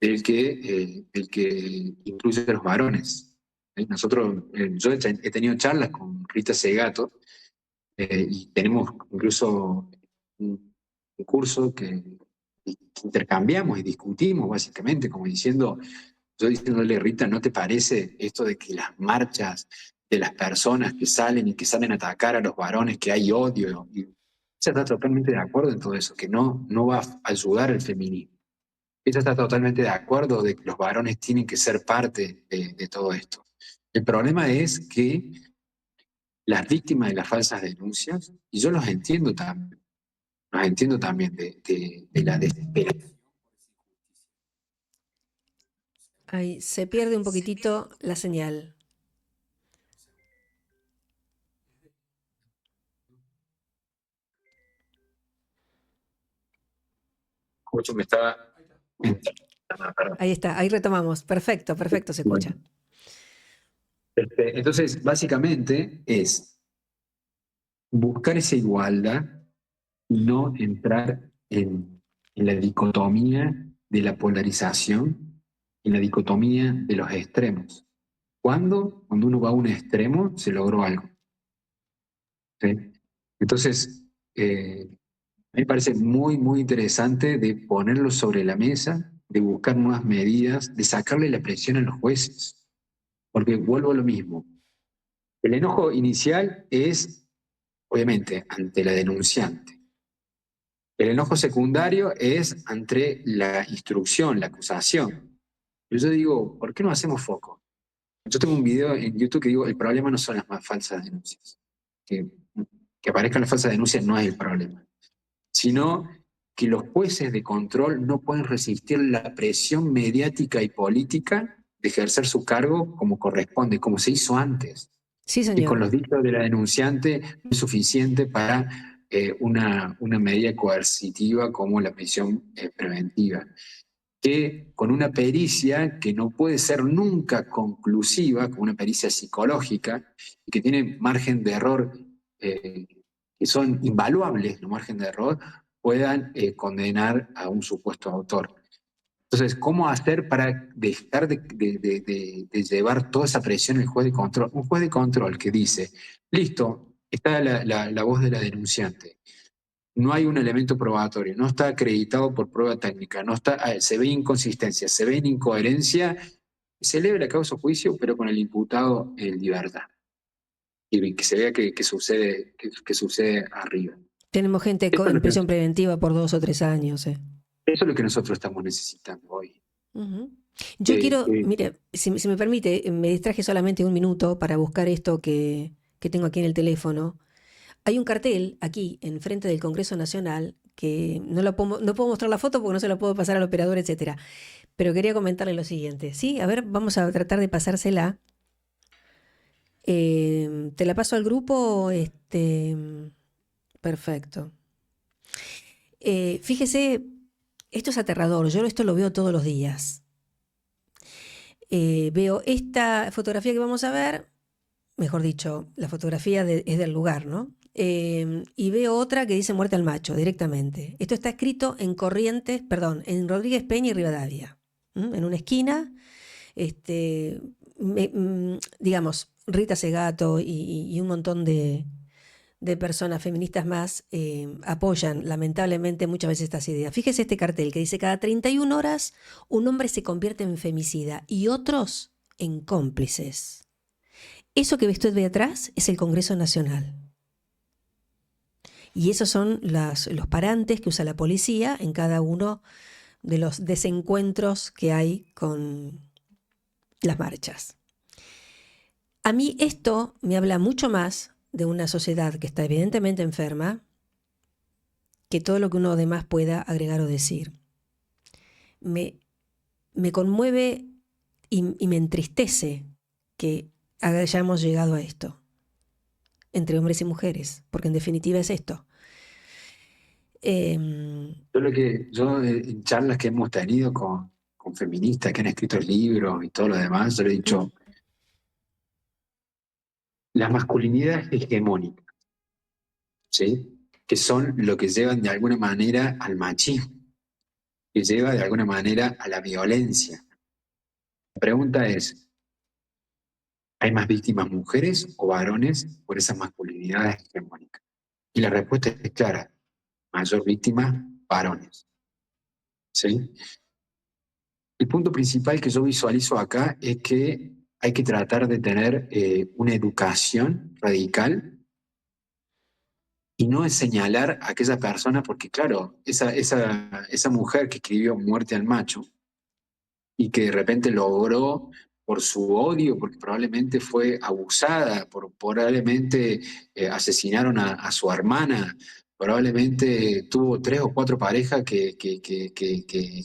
del que incluye a los varones. Nosotros, yo he tenido charlas con Rita Segato y tenemos incluso un curso que intercambiamos y discutimos básicamente, como diciendo, yo diciéndole, Rita, ¿no te parece esto de que las marchas de las personas que salen a atacar a los varones, que hay odio? Y ella está totalmente de acuerdo en todo eso, que no va a ayudar al feminismo. Ella está totalmente de acuerdo de que los varones tienen que ser parte de todo esto. El problema es que las víctimas de las falsas denuncias, y yo los entiendo también de la desesperación. Ahí se pierde un poquitito la señal. Justo me estaba... Ahí está, ahí retomamos. Perfecto, perfecto, se escucha. Bueno, entonces, básicamente es buscar esa igualdad y no entrar en la dicotomía de la polarización, en la dicotomía de los extremos. Cuando uno va a un extremo, se logró algo. ¿Sí? Entonces, a mí me parece muy, muy interesante de ponerlo sobre la mesa, de buscar nuevas medidas, de sacarle la presión a los jueces. Porque vuelvo a lo mismo. El enojo inicial es, obviamente, ante la denunciante. El enojo secundario es ante la instrucción, la acusación. Yo digo, ¿por qué no hacemos foco? Yo tengo un video en YouTube que digo, el problema no son las más falsas denuncias. Que, que aparezcan las falsas denuncias no es el problema, sino que los jueces de control no pueden resistir la presión mediática y política de ejercer su cargo como corresponde, como se hizo antes. Sí, Y con señor. los dichos de la denunciante no es suficiente para una medida coercitiva como la prisión preventiva, que con una pericia que no puede ser nunca conclusiva, como una pericia psicológica, y que tiene margen de error, que son invaluables los margen de error, puedan condenar a un supuesto autor. Entonces, ¿cómo hacer para dejar de llevar toda esa presión al juez de control? Un juez de control que dice, listo, está la voz de la denunciante, no hay un elemento probatorio, no está acreditado por prueba técnica, no está, se ve inconsistencia, se ve incoherencia, se eleve la causa a juicio, pero con el imputado en libertad. Y que se vea que sucede arriba. Tenemos gente Eso es en lo que, prisión preventiva por 2 o 3 años. eso es lo que nosotros estamos necesitando hoy. Ujú. Yo quiero, mire, si me permite, me distraje solamente un minuto para buscar esto que tengo aquí en el teléfono. Hay un cartel aquí, enfrente del Congreso Nacional, que no puedo mostrar la foto porque no se la puedo pasar al operador, etcétera. Pero quería comentarle lo siguiente. Sí, a ver, vamos a tratar de pasársela. Te la paso al grupo. Perfecto. Fíjese, esto es aterrador. Yo esto lo veo todos los días. Veo esta fotografía que vamos a ver, mejor dicho, la fotografía es del lugar, ¿no? Y veo otra que dice muerte al macho, directamente. Esto está escrito en Corrientes, perdón, en Rodríguez Peña y Rivadavia. En una esquina, digamos, Rita Segato y un montón de personas feministas más apoyan lamentablemente muchas veces estas ideas. Fíjese este cartel que dice: cada 31 horas un hombre se convierte en femicida y otros en cómplices. Eso que usted ve atrás es el Congreso Nacional. Y esos son los parantes que usa la policía en cada uno de los desencuentros que hay con las marchas. A mí esto me habla mucho más de una sociedad que está evidentemente enferma que todo lo que uno además pueda agregar o decir. Me conmueve y me entristece que hayamos llegado a esto entre hombres y mujeres, porque en definitiva es esto. Yo en charlas que hemos tenido con feministas que han escrito libros y todo lo demás, yo le he dicho, la masculinidad hegemónica, ¿sí? Que son lo que llevan de alguna manera al machismo, que lleva de alguna manera a la violencia. La pregunta es, ¿hay más víctimas mujeres o varones por esas masculinidades hegemónicas? Y la respuesta es clara, mayor víctima, varones, ¿sí? El punto principal que yo visualizo acá es que hay que tratar de tener una educación radical y no es señalar a aquella persona, porque claro, esa mujer que escribió Muerte al Macho y que de repente logró por su odio, porque probablemente fue abusada, probablemente asesinaron a su hermana, probablemente tuvo 3 o 4 parejas que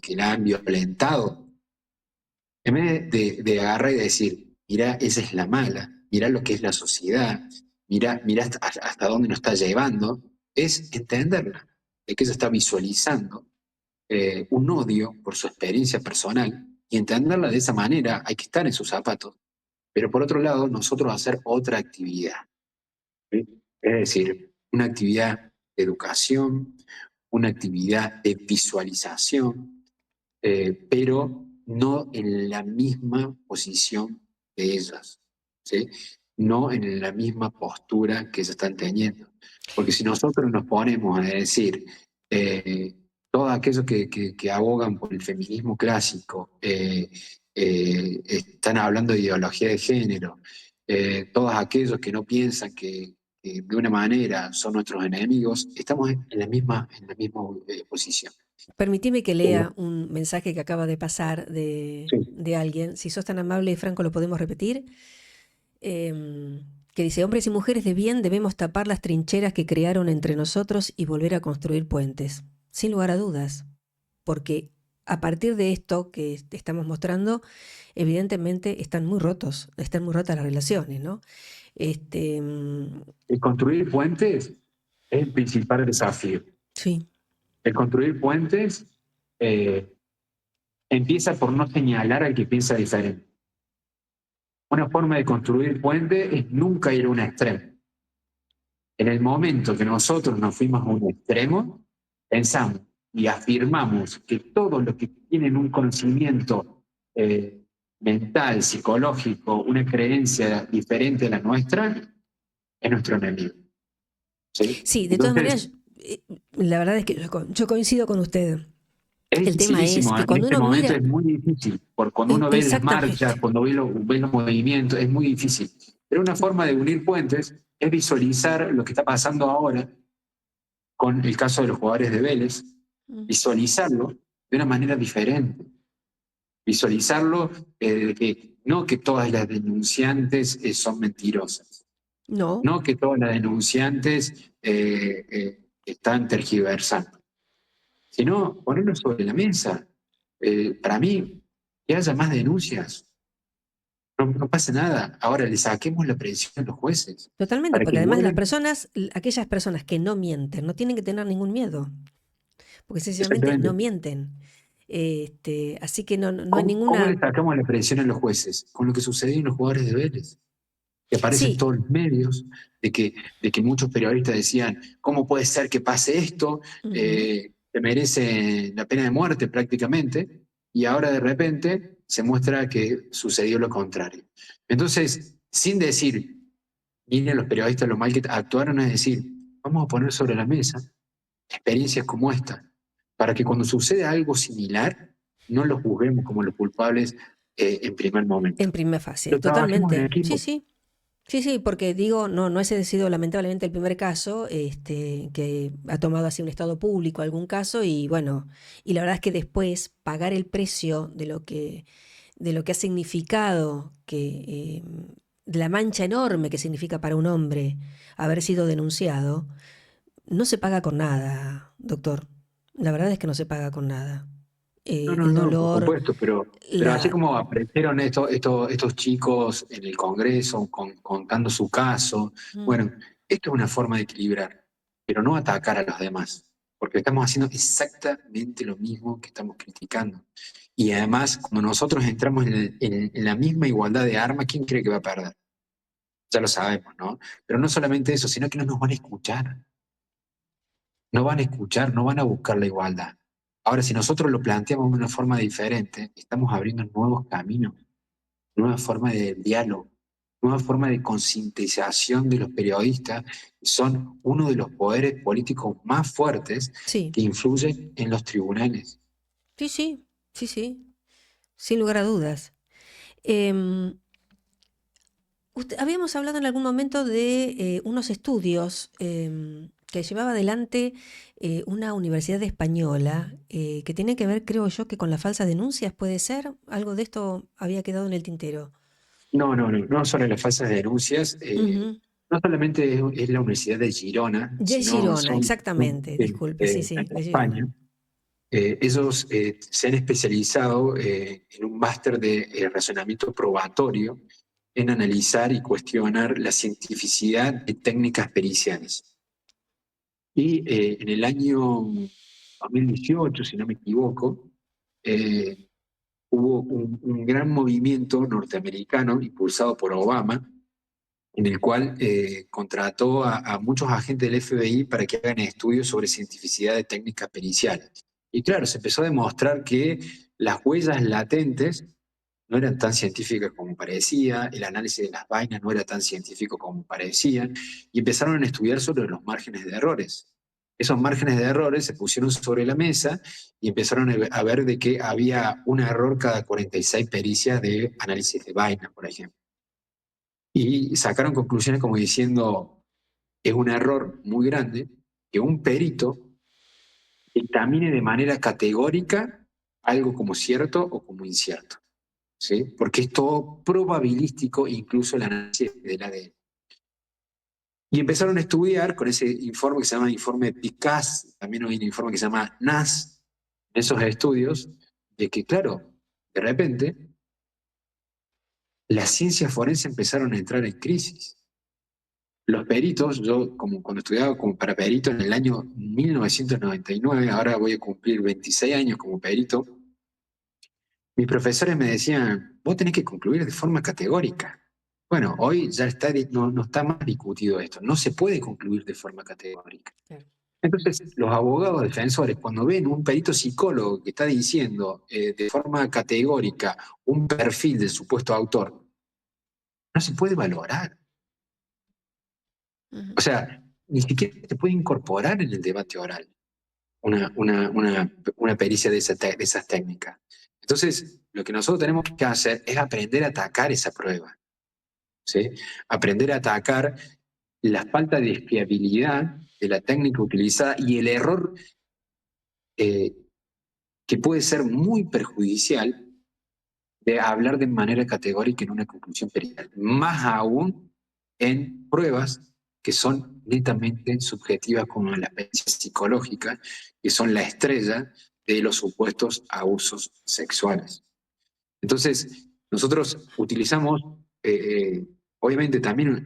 la han violentado. En vez de agarrar y decir, mira, esa es la mala, mira lo que es la sociedad, mira hasta dónde nos está llevando, es entenderla, de que ella está visualizando un odio por su experiencia personal y entenderla de esa manera, hay que estar en sus zapatos, pero por otro lado, nosotros hacer otra actividad, ¿sí? Es decir, una actividad de educación, una actividad de visualización, pero no en la misma posición de ellas, ¿sí? No en la misma postura que ellas están teniendo. Porque si nosotros nos ponemos a decir, todos aquellos que abogan por el feminismo clásico están hablando de ideología de género todos aquellos que no piensan que de una manera son nuestros enemigos, estamos en la misma posición. Permitime que lea un mensaje que acaba de pasar Sí. de alguien. Si sos tan amable, Franco, lo podemos repetir. Que dice, hombres y mujeres de bien debemos tapar las trincheras que crearon entre nosotros y volver a construir puentes. Sin lugar a dudas. Porque a partir de esto que estamos mostrando, evidentemente están muy rotas las relaciones, ¿no? El construir puentes es el principal desafío. Sí. El construir puentes empieza por no señalar al que piensa diferente. Una forma de construir puentes es nunca ir a un extremo. En el momento que nosotros nos fuimos a un extremo, pensamos y afirmamos que todos los que tienen un conocimiento mental, psicológico, una creencia diferente a la nuestra, es nuestro enemigo. Sí, de todas maneras, la verdad es que yo coincido con usted. El tema es que cuando en este uno momento mira... es muy difícil, porque cuando uno ve las marchas, cuando ve los movimientos, es muy difícil. Pero una forma de unir puentes es visualizar lo que está pasando ahora con el caso de los jugadores de Vélez, visualizarlo de una manera diferente. Visualizarlo no que todas las denunciantes son mentirosas. No. No que todas las denunciantes están tergiversando, sino ponerlo sobre la mesa. Para mí, que haya más denuncias. No pasa nada. Ahora le saquemos la presión a los jueces. Totalmente, porque además aquellas personas que no mienten, no tienen que tener ningún miedo, porque sencillamente no mienten. Así que no hay ninguna... ¿Cómo le sacamos la presión a los jueces? Con lo que sucedió en los jugadores de Vélez. Que aparecen todos los medios, de que muchos periodistas decían, ¿cómo puede ser que pase esto? Que merece la pena de muerte prácticamente, y ahora de repente se muestra que sucedió lo contrario. Entonces, sin decir, miren los periodistas lo mal que actuaron, es decir, vamos a poner sobre la mesa experiencias como esta, para que cuando suceda algo similar, no los juzguemos como los culpables en primer momento. En primera fase, totalmente. Sí. Sí, porque digo, no ese ha sido lamentablemente el primer caso que ha tomado así un estado público algún caso y bueno, y la verdad es que después pagar el precio de lo que ha significado, de la mancha enorme que significa para un hombre haber sido denunciado, no se paga con nada, doctor. La verdad es que no se paga con nada. El dolor. Por supuesto, pero así como aparecieron estos chicos en el Congreso contando su caso, bueno, esto es una forma de equilibrar, pero no atacar a los demás, porque estamos haciendo exactamente lo mismo que estamos criticando. Y además, cuando nosotros entramos en la misma igualdad de armas, ¿quién cree que va a perder? Ya lo sabemos, ¿no? Pero no solamente eso, sino que no nos van a escuchar. No van a escuchar, no van a buscar la igualdad. Ahora, si nosotros lo planteamos de una forma diferente, estamos abriendo nuevos caminos, nuevas formas de diálogo, nuevas formas de concientización de los periodistas, que son uno de los poderes políticos más fuertes que influyen en los tribunales. Sí, sin lugar a dudas. Habíamos hablado en algún momento de unos estudios que llevaba adelante una universidad española que tiene que ver, creo yo, que con las falsas denuncias, ¿puede ser? Algo de esto había quedado en el tintero. No sobre las falsas denuncias. No solamente es la Universidad de Girona. De Girona, exactamente, disculpe, sí, de España. Ellos se han especializado en un máster de razonamiento probatorio en analizar y cuestionar la cientificidad de técnicas periciales. Y en el año 2018, si no me equivoco, hubo un gran movimiento norteamericano impulsado por Obama, en el cual contrató a muchos agentes del FBI para que hagan estudios sobre cientificidad de técnicas periciales. Y claro, se empezó a demostrar que las huellas latentes no eran tan científicas como parecía, el análisis de las vainas no era tan científico como parecía, y empezaron a estudiar sobre los márgenes de errores. Esos márgenes de errores se pusieron sobre la mesa y empezaron a ver de que había un error cada 46 pericias de análisis de vainas, por ejemplo. y sacaron conclusiones como diciendo, es un error muy grande que un perito dictamine de manera categórica algo como cierto o como incierto, ¿sí? Porque es todo probabilístico, incluso el análisis del ADN. Y empezaron a estudiar con ese informe que se llama informe PICAS, también hay un informe que se llama NAS, esos estudios, de que, claro, de repente, las ciencias forenses empezaron a entrar en crisis. Los peritos, yo como cuando estudiaba como para perito en el año 1999, ahora voy a cumplir 26 años como perito, mis profesores me decían, vos tenés que concluir de forma categórica. Bueno, hoy ya está, no está más discutido esto, no se puede concluir de forma categórica. Claro. Entonces, los abogados defensores, cuando ven un perito psicólogo que está diciendo de forma categórica un perfil del supuesto autor, no se puede valorar. Ujú. O sea, ni siquiera se puede incorporar en el debate oral una pericia de esas técnicas. Entonces, lo que nosotros tenemos que hacer es aprender a atacar esa prueba, ¿sí? Aprender a atacar la falta de fiabilidad de la técnica utilizada y el error eh, que puede ser muy perjudicial de hablar de manera categórica en una conclusión pericial, más aún en pruebas que son netamente subjetivas como la experiencia psicológica, que son la estrella de los supuestos abusos sexuales. Entonces, nosotros utilizamos, obviamente también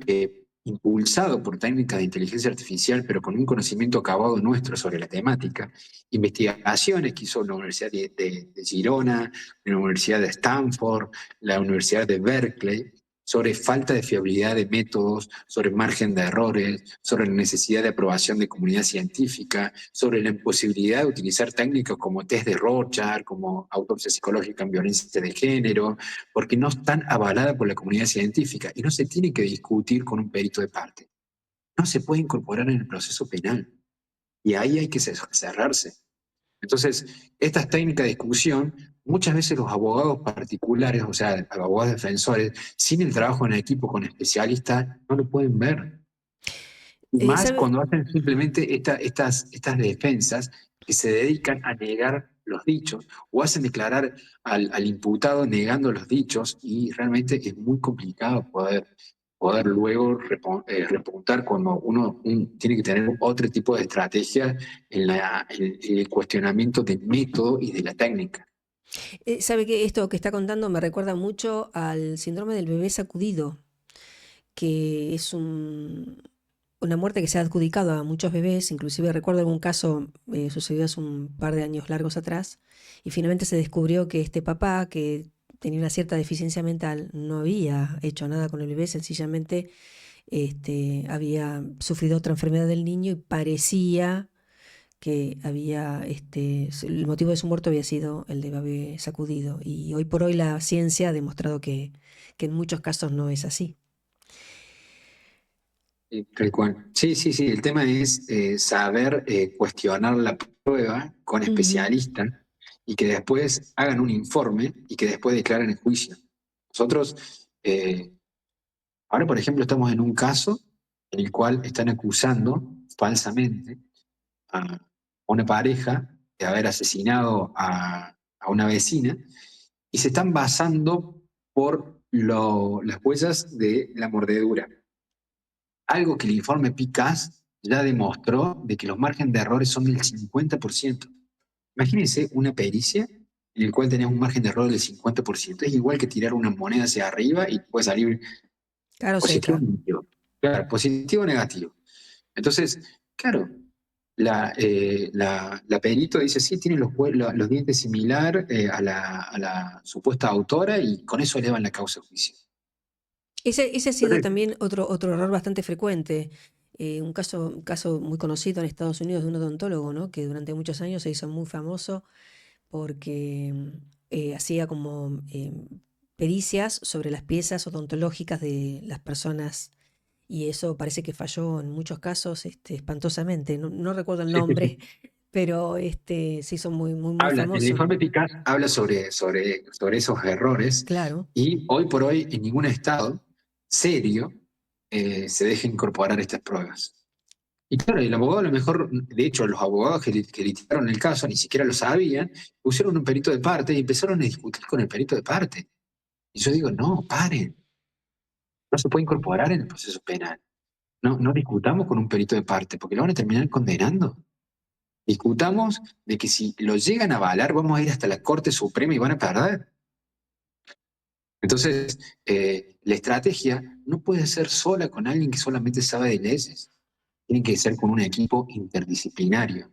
impulsado por técnicas de inteligencia artificial, pero con un conocimiento acabado nuestro sobre la temática, investigaciones que hizo la Universidad de Girona, la Universidad de Stanford, la Universidad de Berkeley, sobre falta de fiabilidad de métodos, sobre margen de errores, sobre la necesidad de aprobación de comunidad científica, sobre la imposibilidad de utilizar técnicas como test de Rorschach, como autopsia psicológica en violencia de género, porque no están avaladas por la comunidad científica y no se tiene que discutir con un perito de parte. No se puede incorporar en el proceso penal y ahí hay que cerrarse. Entonces, estas técnicas de discusión, muchas veces los abogados particulares, o sea, abogados defensores, sin el trabajo en equipo con especialistas, no lo pueden ver. Y más ¿Sabe? cuando hacen simplemente estas defensas que se dedican a negar los dichos o hacen declarar al imputado negando los dichos y realmente es muy complicado poder luego repuntar cuando uno tiene que tener otro tipo de estrategia en el cuestionamiento del método y de la técnica. ¿Sabe que esto que está contando me recuerda mucho al síndrome del bebé sacudido, que es una muerte que se ha adjudicado a muchos bebés? Inclusive recuerdo algún caso, sucedió hace un par de años largos atrás, y finalmente se descubrió que este papá, que tenía una cierta deficiencia mental, no había hecho nada con el bebé, sencillamente había sufrido otra enfermedad del niño y parecía que el motivo de su muerte había sido el de bebé sacudido. Y hoy por hoy la ciencia ha demostrado que en muchos casos no es así. Tal cual. Sí, sí, sí. El tema es saber cuestionar la prueba con Ujú. especialistas y que después hagan un informe y que después declaren el juicio. Nosotros, ahora por ejemplo, estamos en un caso en el cual están acusando falsamente a una pareja de haber asesinado a una vecina y se están basando por las huellas de la mordedura. Algo que el informe PICAS ya demostró de que los márgenes de errores son del 50%. Imagínense una pericia en el cual tenés un margen de error del 50%. Es igual que tirar una moneda hacia arriba y puede salir Claro, positivo o seca. negativo. Claro, positivo o negativo. Entonces, claro, la perito dice, sí, tiene los dientes similar a la supuesta autora y con eso elevan la causa de juicio. Ese ha sido Entonces, también otro error bastante frecuente. Un caso muy conocido en Estados Unidos de un odontólogo, ¿no? Que durante muchos años se hizo muy famoso porque hacía como pericias sobre las piezas odontológicas de las personas, y eso parece que falló en muchos casos espantosamente. No recuerdo el sí, sí, nombre, sí. pero se hizo muy, muy, muy El famoso. informe PICAS habla sobre esos errores Claro. y hoy por hoy en ningún estado serio se deje incorporar estas pruebas. Y claro, el abogado a lo mejor, de hecho, los abogados que litigaron el caso ni siquiera lo sabían, pusieron un perito de parte y empezaron a discutir con el perito de parte. Y yo digo, no, paren, no se puede incorporar en el proceso penal. No, no discutamos con un perito de parte, porque lo van a terminar condenando. Discutamos de que si lo llegan a avalar, vamos a ir hasta la Corte Suprema y van a perder. Entonces, la estrategia no puede ser sola con alguien que solamente sabe de leyes. Tiene que ser con un equipo interdisciplinario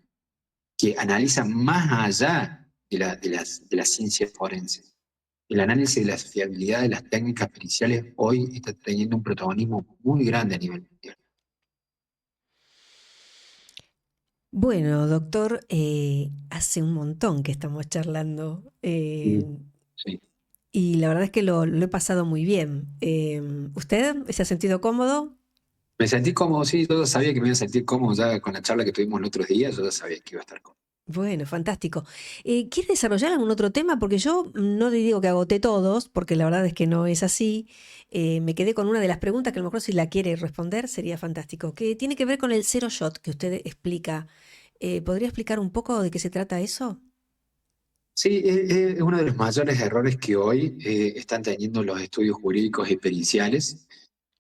que analiza más allá de la ciencia forense. El análisis de la fiabilidad de las técnicas periciales hoy está teniendo un protagonismo muy grande a nivel mundial. Bueno, doctor, hace un montón que estamos charlando Sí. y la verdad es que lo he pasado muy bien. ¿Usted se ha sentido cómodo? Me sentí cómodo, sí, yo sabía que me iba a sentir cómodo ya con la charla que tuvimos el otro día, yo ya sabía que iba a estar cómodo. Bueno, fantástico. ¿Quiere desarrollar algún otro tema? Porque yo no le digo que agoté todos, porque la verdad es que no es así. Me quedé con una de las preguntas que a lo mejor si la quiere responder sería fantástico, que tiene que ver con el zero shot que usted explica. ¿Podría explicar un poco de qué se trata eso? Sí, es uno de los mayores errores que hoy están teniendo los estudios jurídicos y periciales,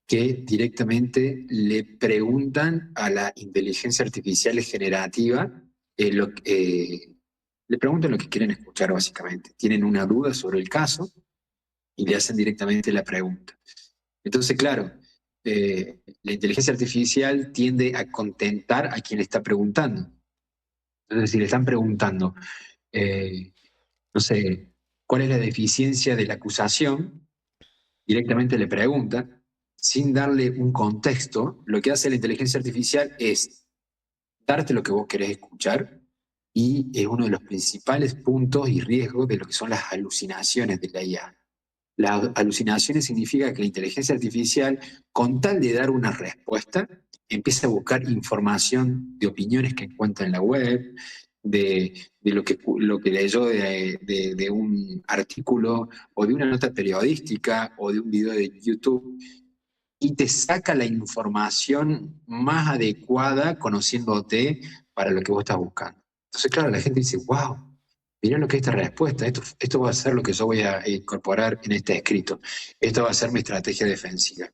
que directamente le preguntan a la inteligencia artificial generativa, le preguntan lo que quieren escuchar básicamente. Tienen una duda sobre el caso y le hacen directamente la pregunta. Entonces, claro, la inteligencia artificial tiende a contentar a quien le está preguntando. Entonces, si le están preguntando, eh, no sé, ¿cuál es la deficiencia de la acusación? Directamente le pregunta, sin darle un contexto, lo que hace la inteligencia artificial es darte lo que vos querés escuchar y es uno de los principales puntos y riesgos de lo que son las alucinaciones de la IA. Las alucinaciones significa que la inteligencia artificial, con tal de dar una respuesta, empieza a buscar información de opiniones que encuentra en la web, de lo que leyó de un artículo o de una nota periodística o de un video de YouTube y te saca la información más adecuada conociéndote para lo que vos estás buscando. Entonces, claro, la gente dice, wow, mirá lo que es esta respuesta, esto va a ser lo que yo voy a incorporar en este escrito, esto va a ser mi estrategia defensiva.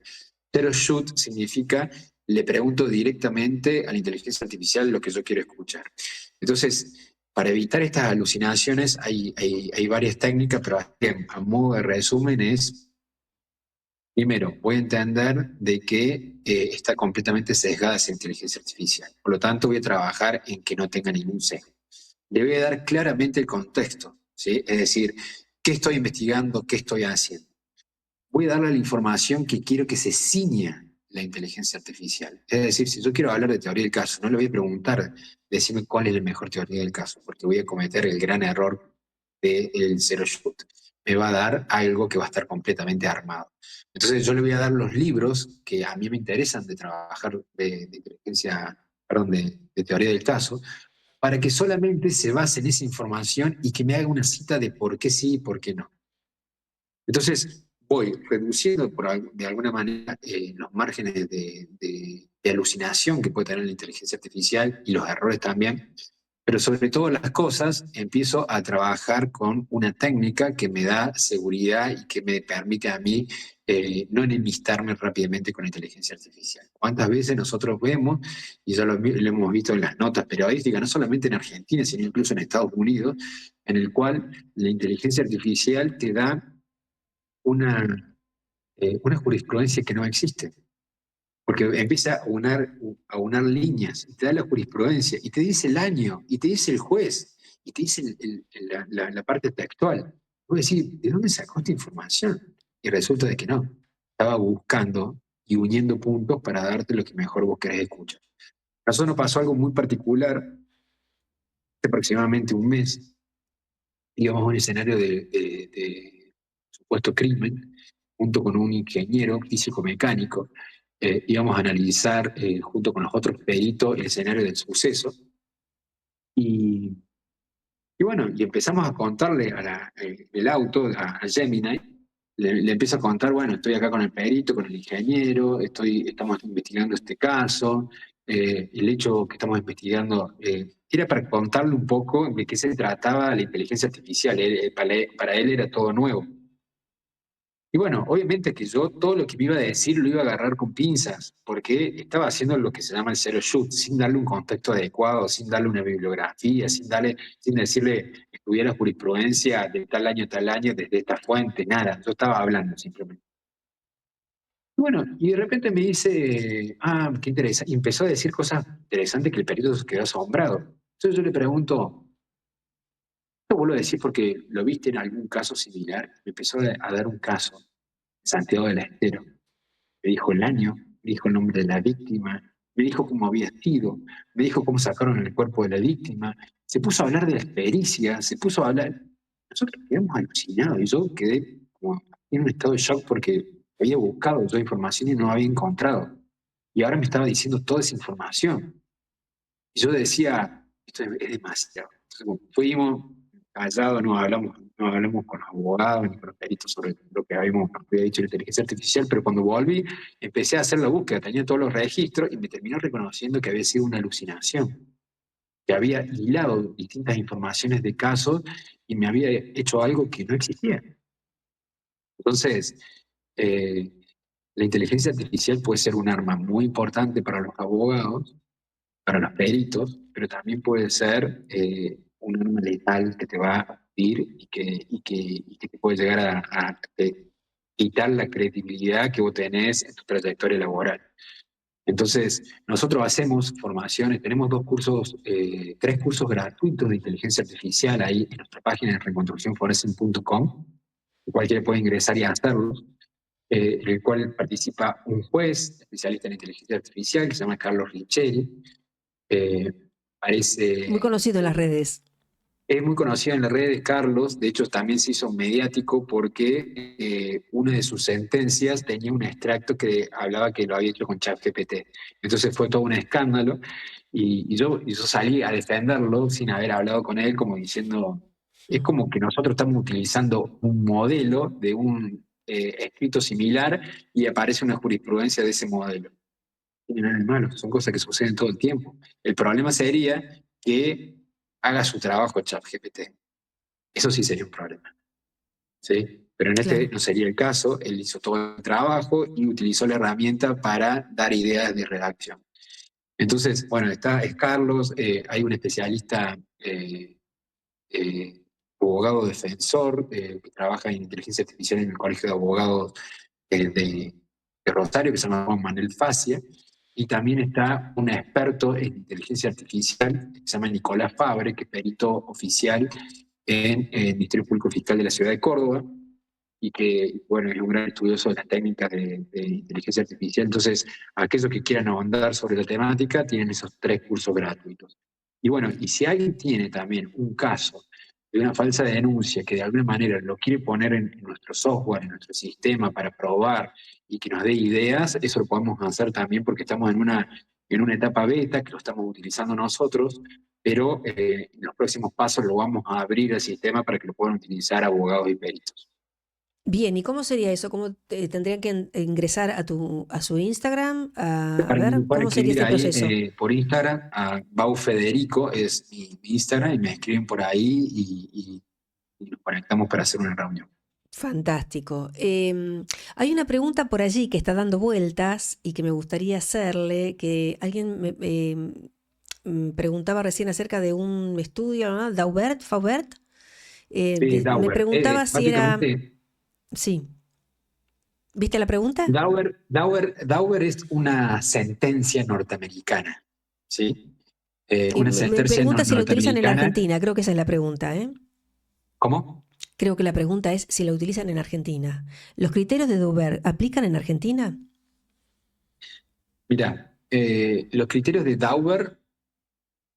Zero shoot significa, le pregunto directamente a la inteligencia artificial lo que yo quiero escuchar. Entonces, para evitar estas alucinaciones hay varias técnicas, pero a modo de resumen es: primero, voy a entender de que está completamente sesgada esa inteligencia artificial. Por lo tanto, voy a trabajar en que no tenga ningún sesgo. Le voy a dar claramente el contexto, ¿sí? Es decir, qué estoy investigando, qué estoy haciendo. Voy a darle la información que quiero que se ciña la inteligencia artificial. Es decir, si yo quiero hablar de teoría del caso, no le voy a preguntar, decime cuál es la mejor teoría del caso, porque voy a cometer el gran error del zero shoot. Me va a dar algo que va a estar completamente armado. Entonces yo le voy a dar los libros que a mí me interesan de trabajar de inteligencia, perdón, de teoría del caso, para que solamente se base en esa información y que me haga una cita de por qué sí y por qué no. Entonces voy reduciendo de alguna manera los márgenes de alucinación que puede tener la inteligencia artificial y los errores también, pero sobre todo las cosas empiezo a trabajar con una técnica que me da seguridad y que me permite a mí no enemistarme rápidamente con la inteligencia artificial. ¿Cuántas veces nosotros vemos, y ya lo hemos visto en las notas periodísticas, no solamente en Argentina, sino incluso en Estados Unidos, en el cual la inteligencia artificial te da una jurisprudencia que no existe? Porque empieza a unar líneas, y te da la jurisprudencia, y te dice el año, y te dice el juez, y te dice la parte textual. Voy a decir, ¿de dónde sacó esta información? Y resulta de que no. Estaba buscando y uniendo puntos para darte lo que mejor vos querés escuchar. Pasó, no pasó algo muy particular, hace aproximadamente un mes, íbamos a un escenario de supuesto crimen, junto con un ingeniero físico-mecánico, íbamos a analizar junto con los otros peritos el escenario del suceso. Y, y bueno, y empezamos a contarle el auto a Gemini, le empiezo a contar, bueno, estoy acá con el perito, con el ingeniero, estamos investigando este caso, el hecho que estamos investigando era para contarle un poco de qué se trataba la inteligencia artificial. Para él era todo nuevo. Y bueno, obviamente que yo todo lo que me iba a decir lo iba a agarrar con pinzas, porque estaba haciendo lo que se llama el zero shoot, sin darle un contexto adecuado, sin darle una bibliografía, sin decirle estudiar la jurisprudencia de tal año, desde esta fuente, nada. Yo estaba hablando simplemente. Bueno, y de repente me dice, qué interesante, y empezó a decir cosas interesantes que el perito se quedó asombrado. Entonces yo le pregunto, ¿esto vos lo decís porque lo viste en algún caso similar? Me empezó a dar un caso, Santiago del Estero. Me dijo el año, me dijo el nombre de la víctima, me dijo cómo había sido, me dijo cómo sacaron el cuerpo de la víctima, se puso a hablar de las pericias, se puso a hablar. Nosotros quedamos alucinados y yo quedé como en un estado de shock porque había buscado yo información y no había encontrado. Y ahora me estaba diciendo toda esa información. Y yo decía, esto es demasiado. Entonces, bueno, fuimos callados, no hablamos con los abogados ni con los peritos sobre lo que había dicho la inteligencia artificial, pero cuando volví empecé a hacer la búsqueda, tenía todos los registros y me terminó reconociendo que había sido una alucinación, que había hilado distintas informaciones de casos y me había hecho algo que no existía. Entonces, eh, la inteligencia artificial puede ser un arma muy importante para los abogados, para los peritos, pero también puede ser un arma letal que te va a ir y que te puede llegar a quitar la credibilidad que vos tenés en tu trayectoria laboral. Entonces, nosotros hacemos formaciones, tenemos tres cursos gratuitos de inteligencia artificial ahí en nuestra página de reconstruccionforense.com, cualquiera puede ingresar y hacerlos, en el cual participa un juez especialista en inteligencia artificial que se llama Carlos Richeri. Eh, Muy parece, conocido en las redes. es muy conocido en las redes, Carlos. De hecho, también se hizo mediático porque una de sus sentencias tenía un extracto que hablaba que lo había hecho con ChatGPT. Entonces fue todo un escándalo y yo salí a defenderlo sin haber hablado con él, como diciendo, es como que nosotros estamos utilizando un modelo de un escrito similar y aparece una jurisprudencia de ese modelo. No tiene nada de malo, son cosas que suceden todo el tiempo. El problema sería que haga su trabajo ChatGPT. Eso sí sería un problema, ¿sí? Pero en este Claro. no sería el caso, él hizo todo el trabajo y utilizó la herramienta para dar ideas de redacción. Entonces, bueno, es Carlos, hay un especialista, eh, abogado defensor, que trabaja en inteligencia artificial en el Colegio de Abogados de Rosario, que se llama Juan Manuel Facia, y también está un experto en inteligencia artificial, que se llama Nicolás Fabre, que es perito oficial en el Ministerio Público Fiscal de la Ciudad de Córdoba, y que, bueno, es un gran estudioso de las técnicas de inteligencia artificial. Entonces, aquellos que quieran ahondar sobre la temática tienen esos tres cursos gratuitos. Y bueno, y si alguien tiene también un caso de una falsa denuncia que de alguna manera lo quiere poner en nuestro software, en nuestro sistema para probar y que nos dé ideas, eso lo podemos hacer también porque estamos en una etapa beta que lo estamos utilizando nosotros, pero en los próximos pasos lo vamos a abrir al sistema para que lo puedan utilizar abogados y peritos. Bien, ¿y cómo sería eso? ¿Cómo tendrían que ingresar a su Instagram? A ver, Pueden ¿cómo sería escribir este ahí proceso? por Instagram, a Bau Federico es mi Instagram, y me escriben por ahí y nos conectamos para hacer una reunión. Fantástico. Hay una pregunta por allí que está dando vueltas y que me gustaría hacerle, que alguien preguntaba recién acerca de un estudio, ¿no? Faubert. Sí, Me Dauber. preguntaba si era... Básicamente, Sí. ¿Viste la pregunta? Dauber es una sentencia norteamericana, ¿sí? Una Me sentencia pregunta si la utilizan en la norteamericana. Argentina. Creo que esa es la pregunta, ¿eh? ¿Cómo? Creo que la pregunta es si la utilizan en Argentina. ¿Los criterios de Dover aplican en Argentina? Mira, los criterios de Dauber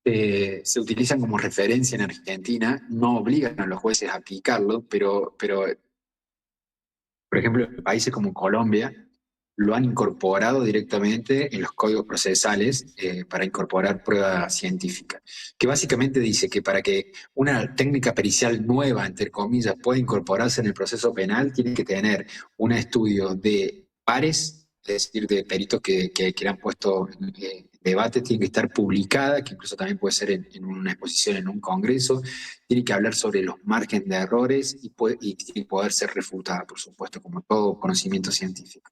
se utilizan como referencia en Argentina, no obligan a los jueces a aplicarlo, pero por ejemplo, en países como Colombia, lo han incorporado directamente en los códigos procesales para incorporar prueba científica, que básicamente dice que para que una técnica pericial nueva, entre comillas, pueda incorporarse en el proceso penal, tiene que tener un estudio de pares, es decir, de peritos que le han puesto en debate, tiene que estar publicada, que incluso también puede ser en una exposición en un congreso, tiene que hablar sobre los márgenes de errores y tiene que poder ser refutada, por supuesto, como todo conocimiento científico.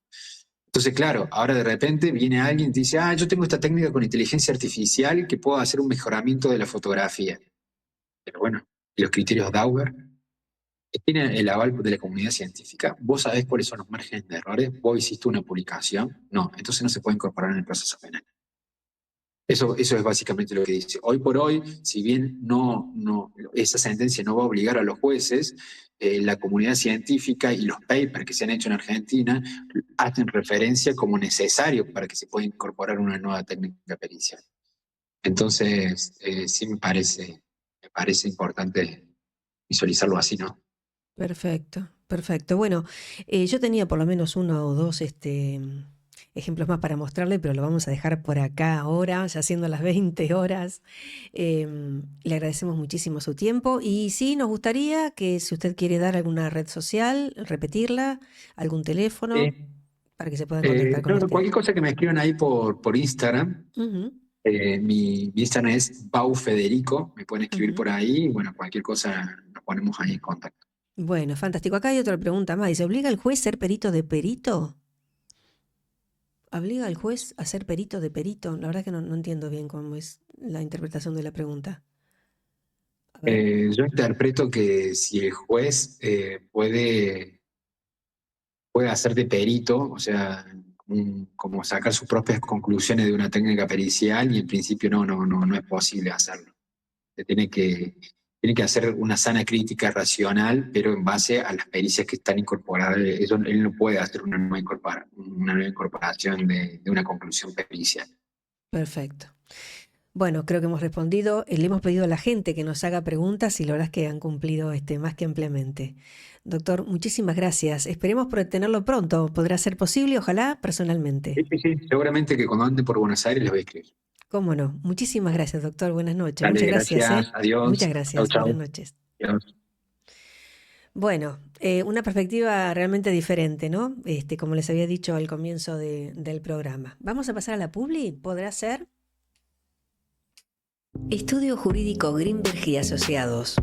Entonces, claro, ahora de repente viene alguien y te dice, yo tengo esta técnica con inteligencia artificial que puedo hacer un mejoramiento de la fotografía. Pero bueno, ¿y los criterios Dauber? ¿Tienen el aval de la comunidad científica? ¿Vos sabés cuáles son los márgenes de errores? ¿Vos hiciste una publicación? No, entonces no se puede incorporar en el proceso penal. Eso es básicamente lo que dice. Hoy por hoy, si bien esa sentencia no va a obligar a los jueces, la comunidad científica y los papers que se han hecho en Argentina hacen referencia como necesario para que se pueda incorporar una nueva técnica pericial. Entonces, sí me parece importante visualizarlo así, ¿no? Perfecto, perfecto. Bueno, yo tenía por lo menos uno o dos ejemplos más para mostrarle, pero lo vamos a dejar por acá ahora, ya siendo las 20 horas. Le agradecemos muchísimo su tiempo y sí, nos gustaría que si usted quiere dar alguna red social, repetirla, algún teléfono, Sí. para que se puedan contactar con No, usted. cualquier cosa que me escriban ahí por Instagram. Ujú, Mi Instagram es Bau Federico, me pueden escribir ujú. por ahí, y bueno, cualquier cosa nos ponemos ahí en contacto. Bueno, fantástico. Acá hay otra pregunta más. Dice, ¿obliga al juez ser perito de perito? ¿Obliga al juez a ser perito de perito? La verdad que no entiendo bien cómo es la interpretación de la pregunta. A ver. Yo interpreto que si el juez puede hacer de perito, o sea, como sacar sus propias conclusiones de una técnica pericial, y en principio no es posible hacerlo. Se tiene que hacer una sana crítica racional, pero en base a las pericias que están incorporadas. Él no puede hacer una nueva incorporación de una conclusión pericial. Perfecto. Bueno, creo que hemos respondido. Le hemos pedido a la gente que nos haga preguntas y la verdad es que han cumplido más que ampliamente. Doctor, muchísimas gracias. Esperemos por tenerlo pronto. ¿Podrá ser posible? Ojalá personalmente. Sí. Seguramente que cuando ande por Buenos Aires les voy a escribir. ¿Cómo no? Muchísimas gracias, doctor. Buenas noches. Dale, Muchas gracias, gracias, Muchas adiós, chau, gracias. Buenas chau. noches. Adiós. Bueno, una perspectiva realmente diferente, ¿no? Como les había dicho al comienzo del programa. Vamos a pasar a la publi. ¿Podrá ser? Estudio Jurídico Greenberg y Asociados.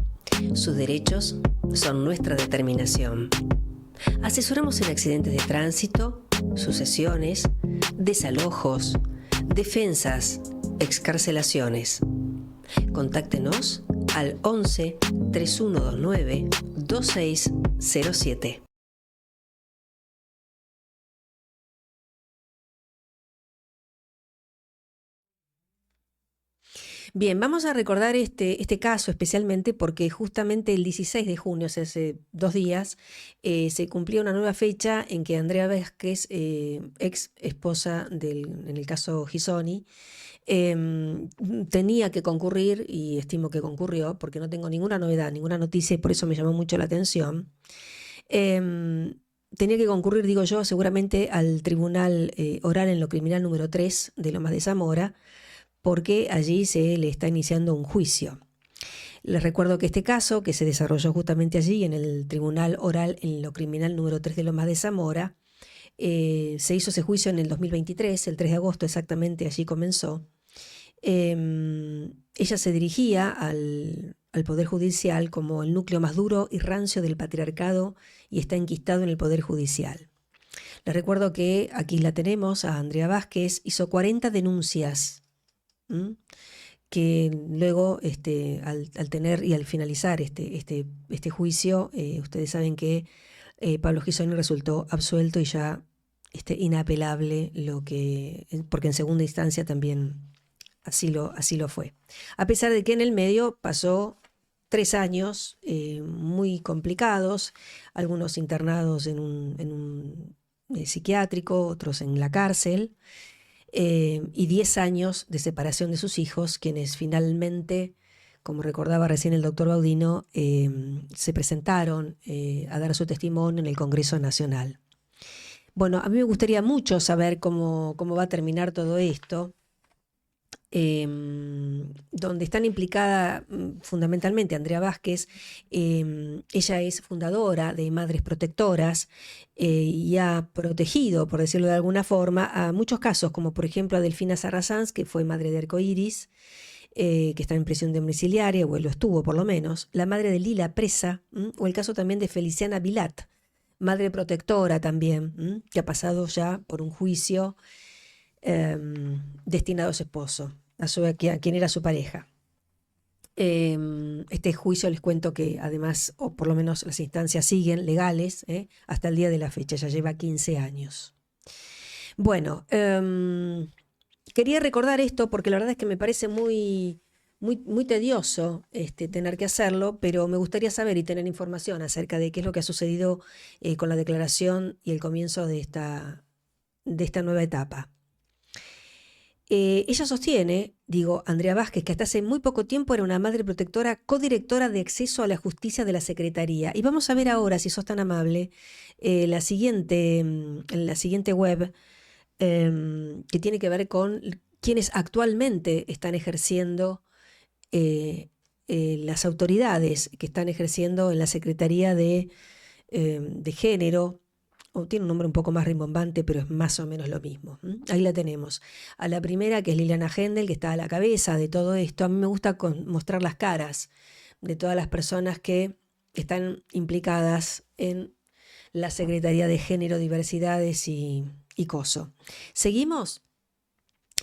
Sus derechos son nuestra determinación. Asesoramos en accidentes de tránsito, sucesiones, desalojos, defensas, excarcelaciones. Contáctenos al 11 3129 2607. Bien, vamos a recordar este caso especialmente porque justamente el 16 de junio, o sea, hace 2 días, se cumplía una nueva fecha en que Andrea Vázquez, ex esposa en el caso Gisoni, tenía que concurrir, y estimo que concurrió, porque no tengo ninguna novedad, ninguna noticia, y por eso me llamó mucho la atención. Tenía que concurrir, digo yo, seguramente al Tribunal Oral en lo Criminal número 3 de Lomas de Zamora, porque allí se le está iniciando un juicio. Les recuerdo que este caso, que se desarrolló justamente allí en el Tribunal Oral en lo Criminal número 3 de Lomas de Zamora, se hizo ese juicio en el 2023, el 3 de agosto exactamente, allí comenzó. Ella se dirigía al Poder Judicial como el núcleo más duro y rancio del patriarcado y está enquistado en el Poder Judicial. Les recuerdo que aquí la tenemos, a Andrea Vázquez, hizo 40 denuncias, que luego al tener y al finalizar este juicio, ustedes saben que Pablo Gisoni resultó absuelto y ya inapelable, porque en segunda instancia también así lo fue. A pesar de que en el medio pasó 3 años muy complicados, algunos internados en un psiquiátrico, otros en la cárcel, y 10 años de separación de sus hijos, quienes finalmente, como recordaba recién el doctor Baudino, se presentaron a dar su testimonio en el Congreso Nacional. Bueno, a mí me gustaría mucho saber cómo va a terminar todo esto, donde están implicadas fundamentalmente Andrea Vázquez. Ella es fundadora de Madres Protectoras y ha protegido, por decirlo de alguna forma, a muchos casos, como por ejemplo a Delfina Sarrazans, que fue madre de Arcoiris, que está en prisión domiciliaria, o lo estuvo por lo menos, la madre de Lila presa, o el caso también de Feliciana Vilat, madre protectora también, que ha pasado ya por un juicio destinado a su esposo, a quien era su pareja. Este juicio, les cuento que además, o por lo menos las instancias siguen legales, hasta el día de la fecha, ya lleva 15 años. Bueno, quería recordar esto porque la verdad es que me parece muy tedioso tener que hacerlo, pero me gustaría saber y tener información acerca de qué es lo que ha sucedido con la declaración y el comienzo de esta nueva etapa. Ella sostiene, Andrea Vázquez, que hasta hace muy poco tiempo era una madre protectora, codirectora de acceso a la justicia de la Secretaría. Y vamos a ver ahora, si sos tan amable, en la siguiente web, que tiene que ver con quienes actualmente están ejerciendo, las autoridades que están ejerciendo en la Secretaría de Género. Tiene un nombre un poco más rimbombante, pero es más o menos lo mismo. Ahí la tenemos. A la primera, que es Liliana Hendel, que está a la cabeza de todo esto. A mí me gusta mostrar las caras de todas las personas que están implicadas en la Secretaría de Género, Diversidades y COSO. ¿Seguimos?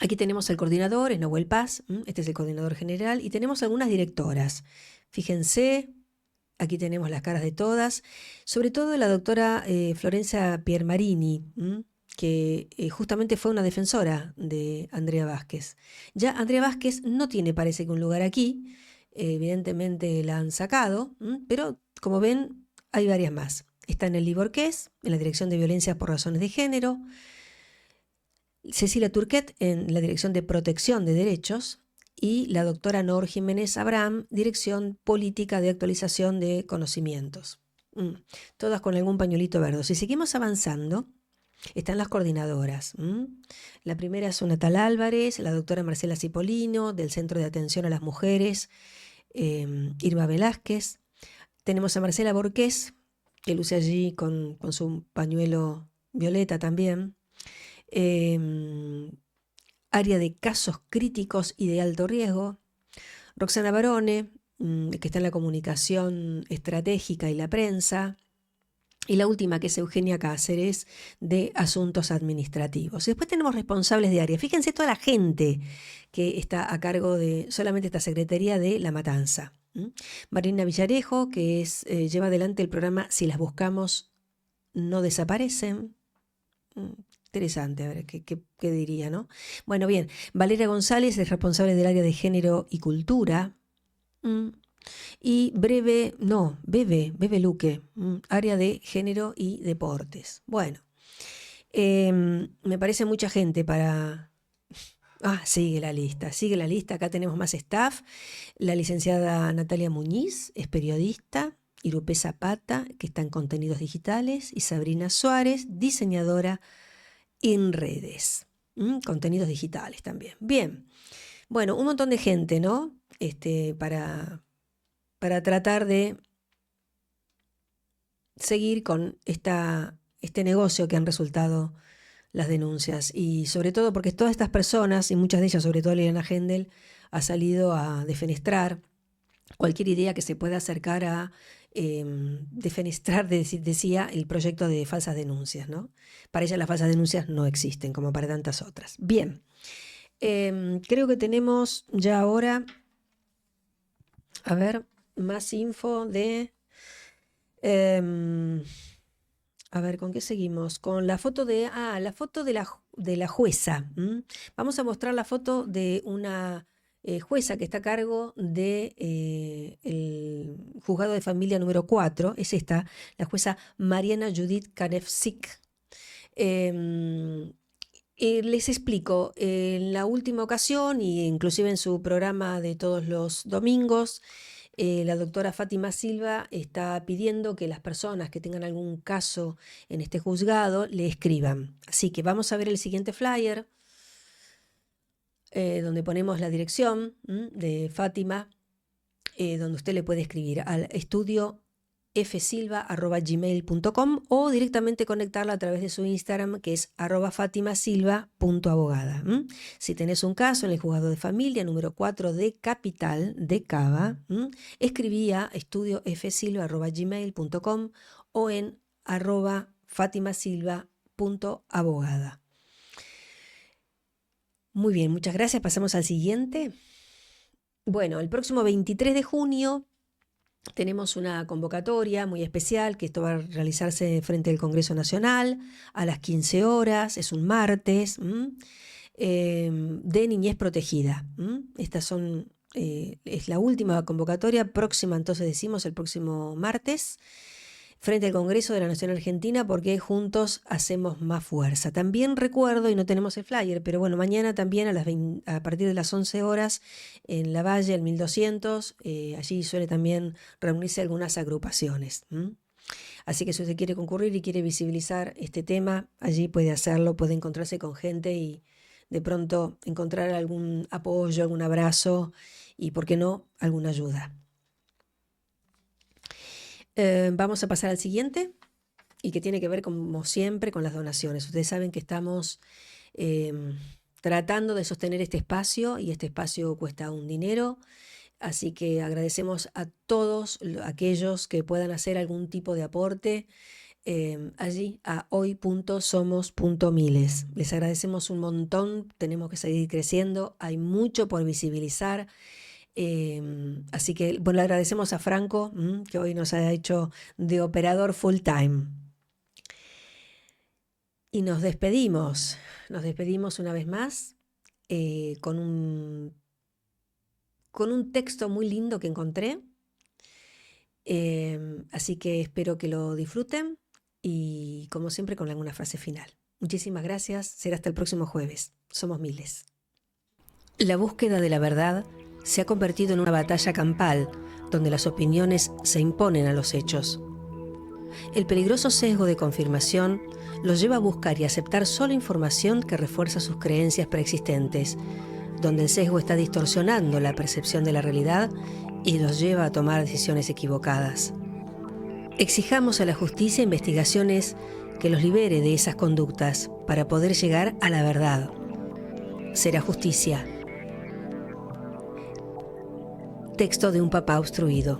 Aquí tenemos el coordinador, es Nahuel Paz, este es el coordinador general, y tenemos algunas directoras. Fíjense. Aquí tenemos las caras de todas, sobre todo la doctora Florencia Piermarini, que justamente fue una defensora de Andrea Vázquez. Ya Andrea Vázquez no tiene, parece que, un lugar aquí, evidentemente la han sacado, pero como ven hay varias más. Está en el Liborqués, en la Dirección de Violencias por Razones de Género, Cecilia Turquet en la Dirección de Protección de Derechos, y la doctora Nor Jiménez Abraham, Dirección Política de Actualización de Conocimientos. Todas con algún pañuelito verde. Si seguimos avanzando, están las coordinadoras. La primera es Natal Álvarez, la doctora Marcela Cipolino, del Centro de Atención a las Mujeres, Irma Velázquez. Tenemos a Marcela Borqués, que luce allí con su pañuelo violeta también. Área de casos críticos y de alto riesgo, Roxana Barone, que está en la comunicación estratégica y la prensa, y la última, que es Eugenia Cáceres, de asuntos administrativos. Y después tenemos responsables de área. Fíjense toda la gente que está a cargo de solamente esta Secretaría de La Matanza. Marina Villarejo, que lleva adelante el programa Si las buscamos, no desaparecen. Interesante, a ver qué diría, ¿no? Bueno, bien, Valeria González es responsable del área de género y cultura. Y Bebe Luque, área de género y deportes. Bueno, me parece mucha gente para... sigue la lista. Acá tenemos más staff. La licenciada Natalia Muñiz es periodista. Irupé Zapata, que está en contenidos digitales. Y Sabrina Suárez, diseñadora en redes, contenidos digitales también. Bien, bueno, un montón de gente, ¿no? Para tratar de seguir con este negocio que han resultado las denuncias, y sobre todo porque todas estas personas, y muchas de ellas, sobre todo Liliana Hendel, ha salido a defenestrar cualquier idea que se pueda acercar a defenestrar, decía, el proyecto de falsas denuncias, ¿no? Para ella las falsas denuncias no existen, como para tantas otras. Bien, creo que tenemos ya ahora, a ver, más info de... a ver, ¿con qué seguimos? Con la foto de la jueza. Vamos a mostrar la foto de una jueza que está a cargo de el juzgado de familia número 4. Es esta, la jueza Mariana Judith Kanevsik. Les explico, en la última ocasión, y inclusive en su programa de todos los domingos, La doctora Fátima Silva está pidiendo que las personas que tengan algún caso en este juzgado le escriban. Así que vamos a ver el siguiente flyer, donde ponemos la dirección de Fátima, donde usted le puede escribir al estudio fsilva@gmail.com o directamente conectarla a través de su Instagram, que es @fatimasilva.abogada. Si tenés un caso en el juzgado de familia número 4 de Capital de Cava, escribí a estudiofsilva@gmail.com o en @fatimasilva.abogada. Muy bien, muchas gracias. Pasamos al siguiente. Bueno, el próximo 23 de junio tenemos una convocatoria muy especial, que esto va a realizarse frente al Congreso Nacional a las 15 horas, es un martes, de niñez protegida. Estas son, es la última convocatoria próxima, entonces decimos el próximo martes, frente al Congreso de la Nación Argentina, porque juntos hacemos más fuerza. También recuerdo, y no tenemos el flyer, pero bueno, mañana también a partir de las 11 horas en La Valle, el 1200, allí suele también reunirse algunas agrupaciones. Así que si usted quiere concurrir y quiere visibilizar este tema, allí puede hacerlo, puede encontrarse con gente y de pronto encontrar algún apoyo, algún abrazo y, ¿por qué no?, alguna ayuda. Vamos a pasar al siguiente, y que tiene que ver, como siempre, con las donaciones. Ustedes saben que estamos tratando de sostener este espacio, y este espacio cuesta un dinero, así que agradecemos a todos aquellos que puedan hacer algún tipo de aporte allí a hoy.somos.miles. Les agradecemos un montón, tenemos que seguir creciendo, hay mucho por visibilizar. Así que bueno, le agradecemos a Franco, que hoy nos ha hecho de operador full time. Y nos despedimos una vez más con un texto muy lindo que encontré. Así que espero que lo disfruten y, como siempre, con alguna frase final. Muchísimas gracias, será hasta el próximo jueves. Somos miles. La búsqueda de la verdad se ha convertido en una batalla campal, donde las opiniones se imponen a los hechos. El peligroso sesgo de confirmación los lleva a buscar y aceptar solo información que refuerza sus creencias preexistentes, donde el sesgo está distorsionando la percepción de la realidad y los lleva a tomar decisiones equivocadas. Exijamos a la justicia investigaciones que los libere de esas conductas para poder llegar a la verdad. Será justicia. Texto de un papá obstruido.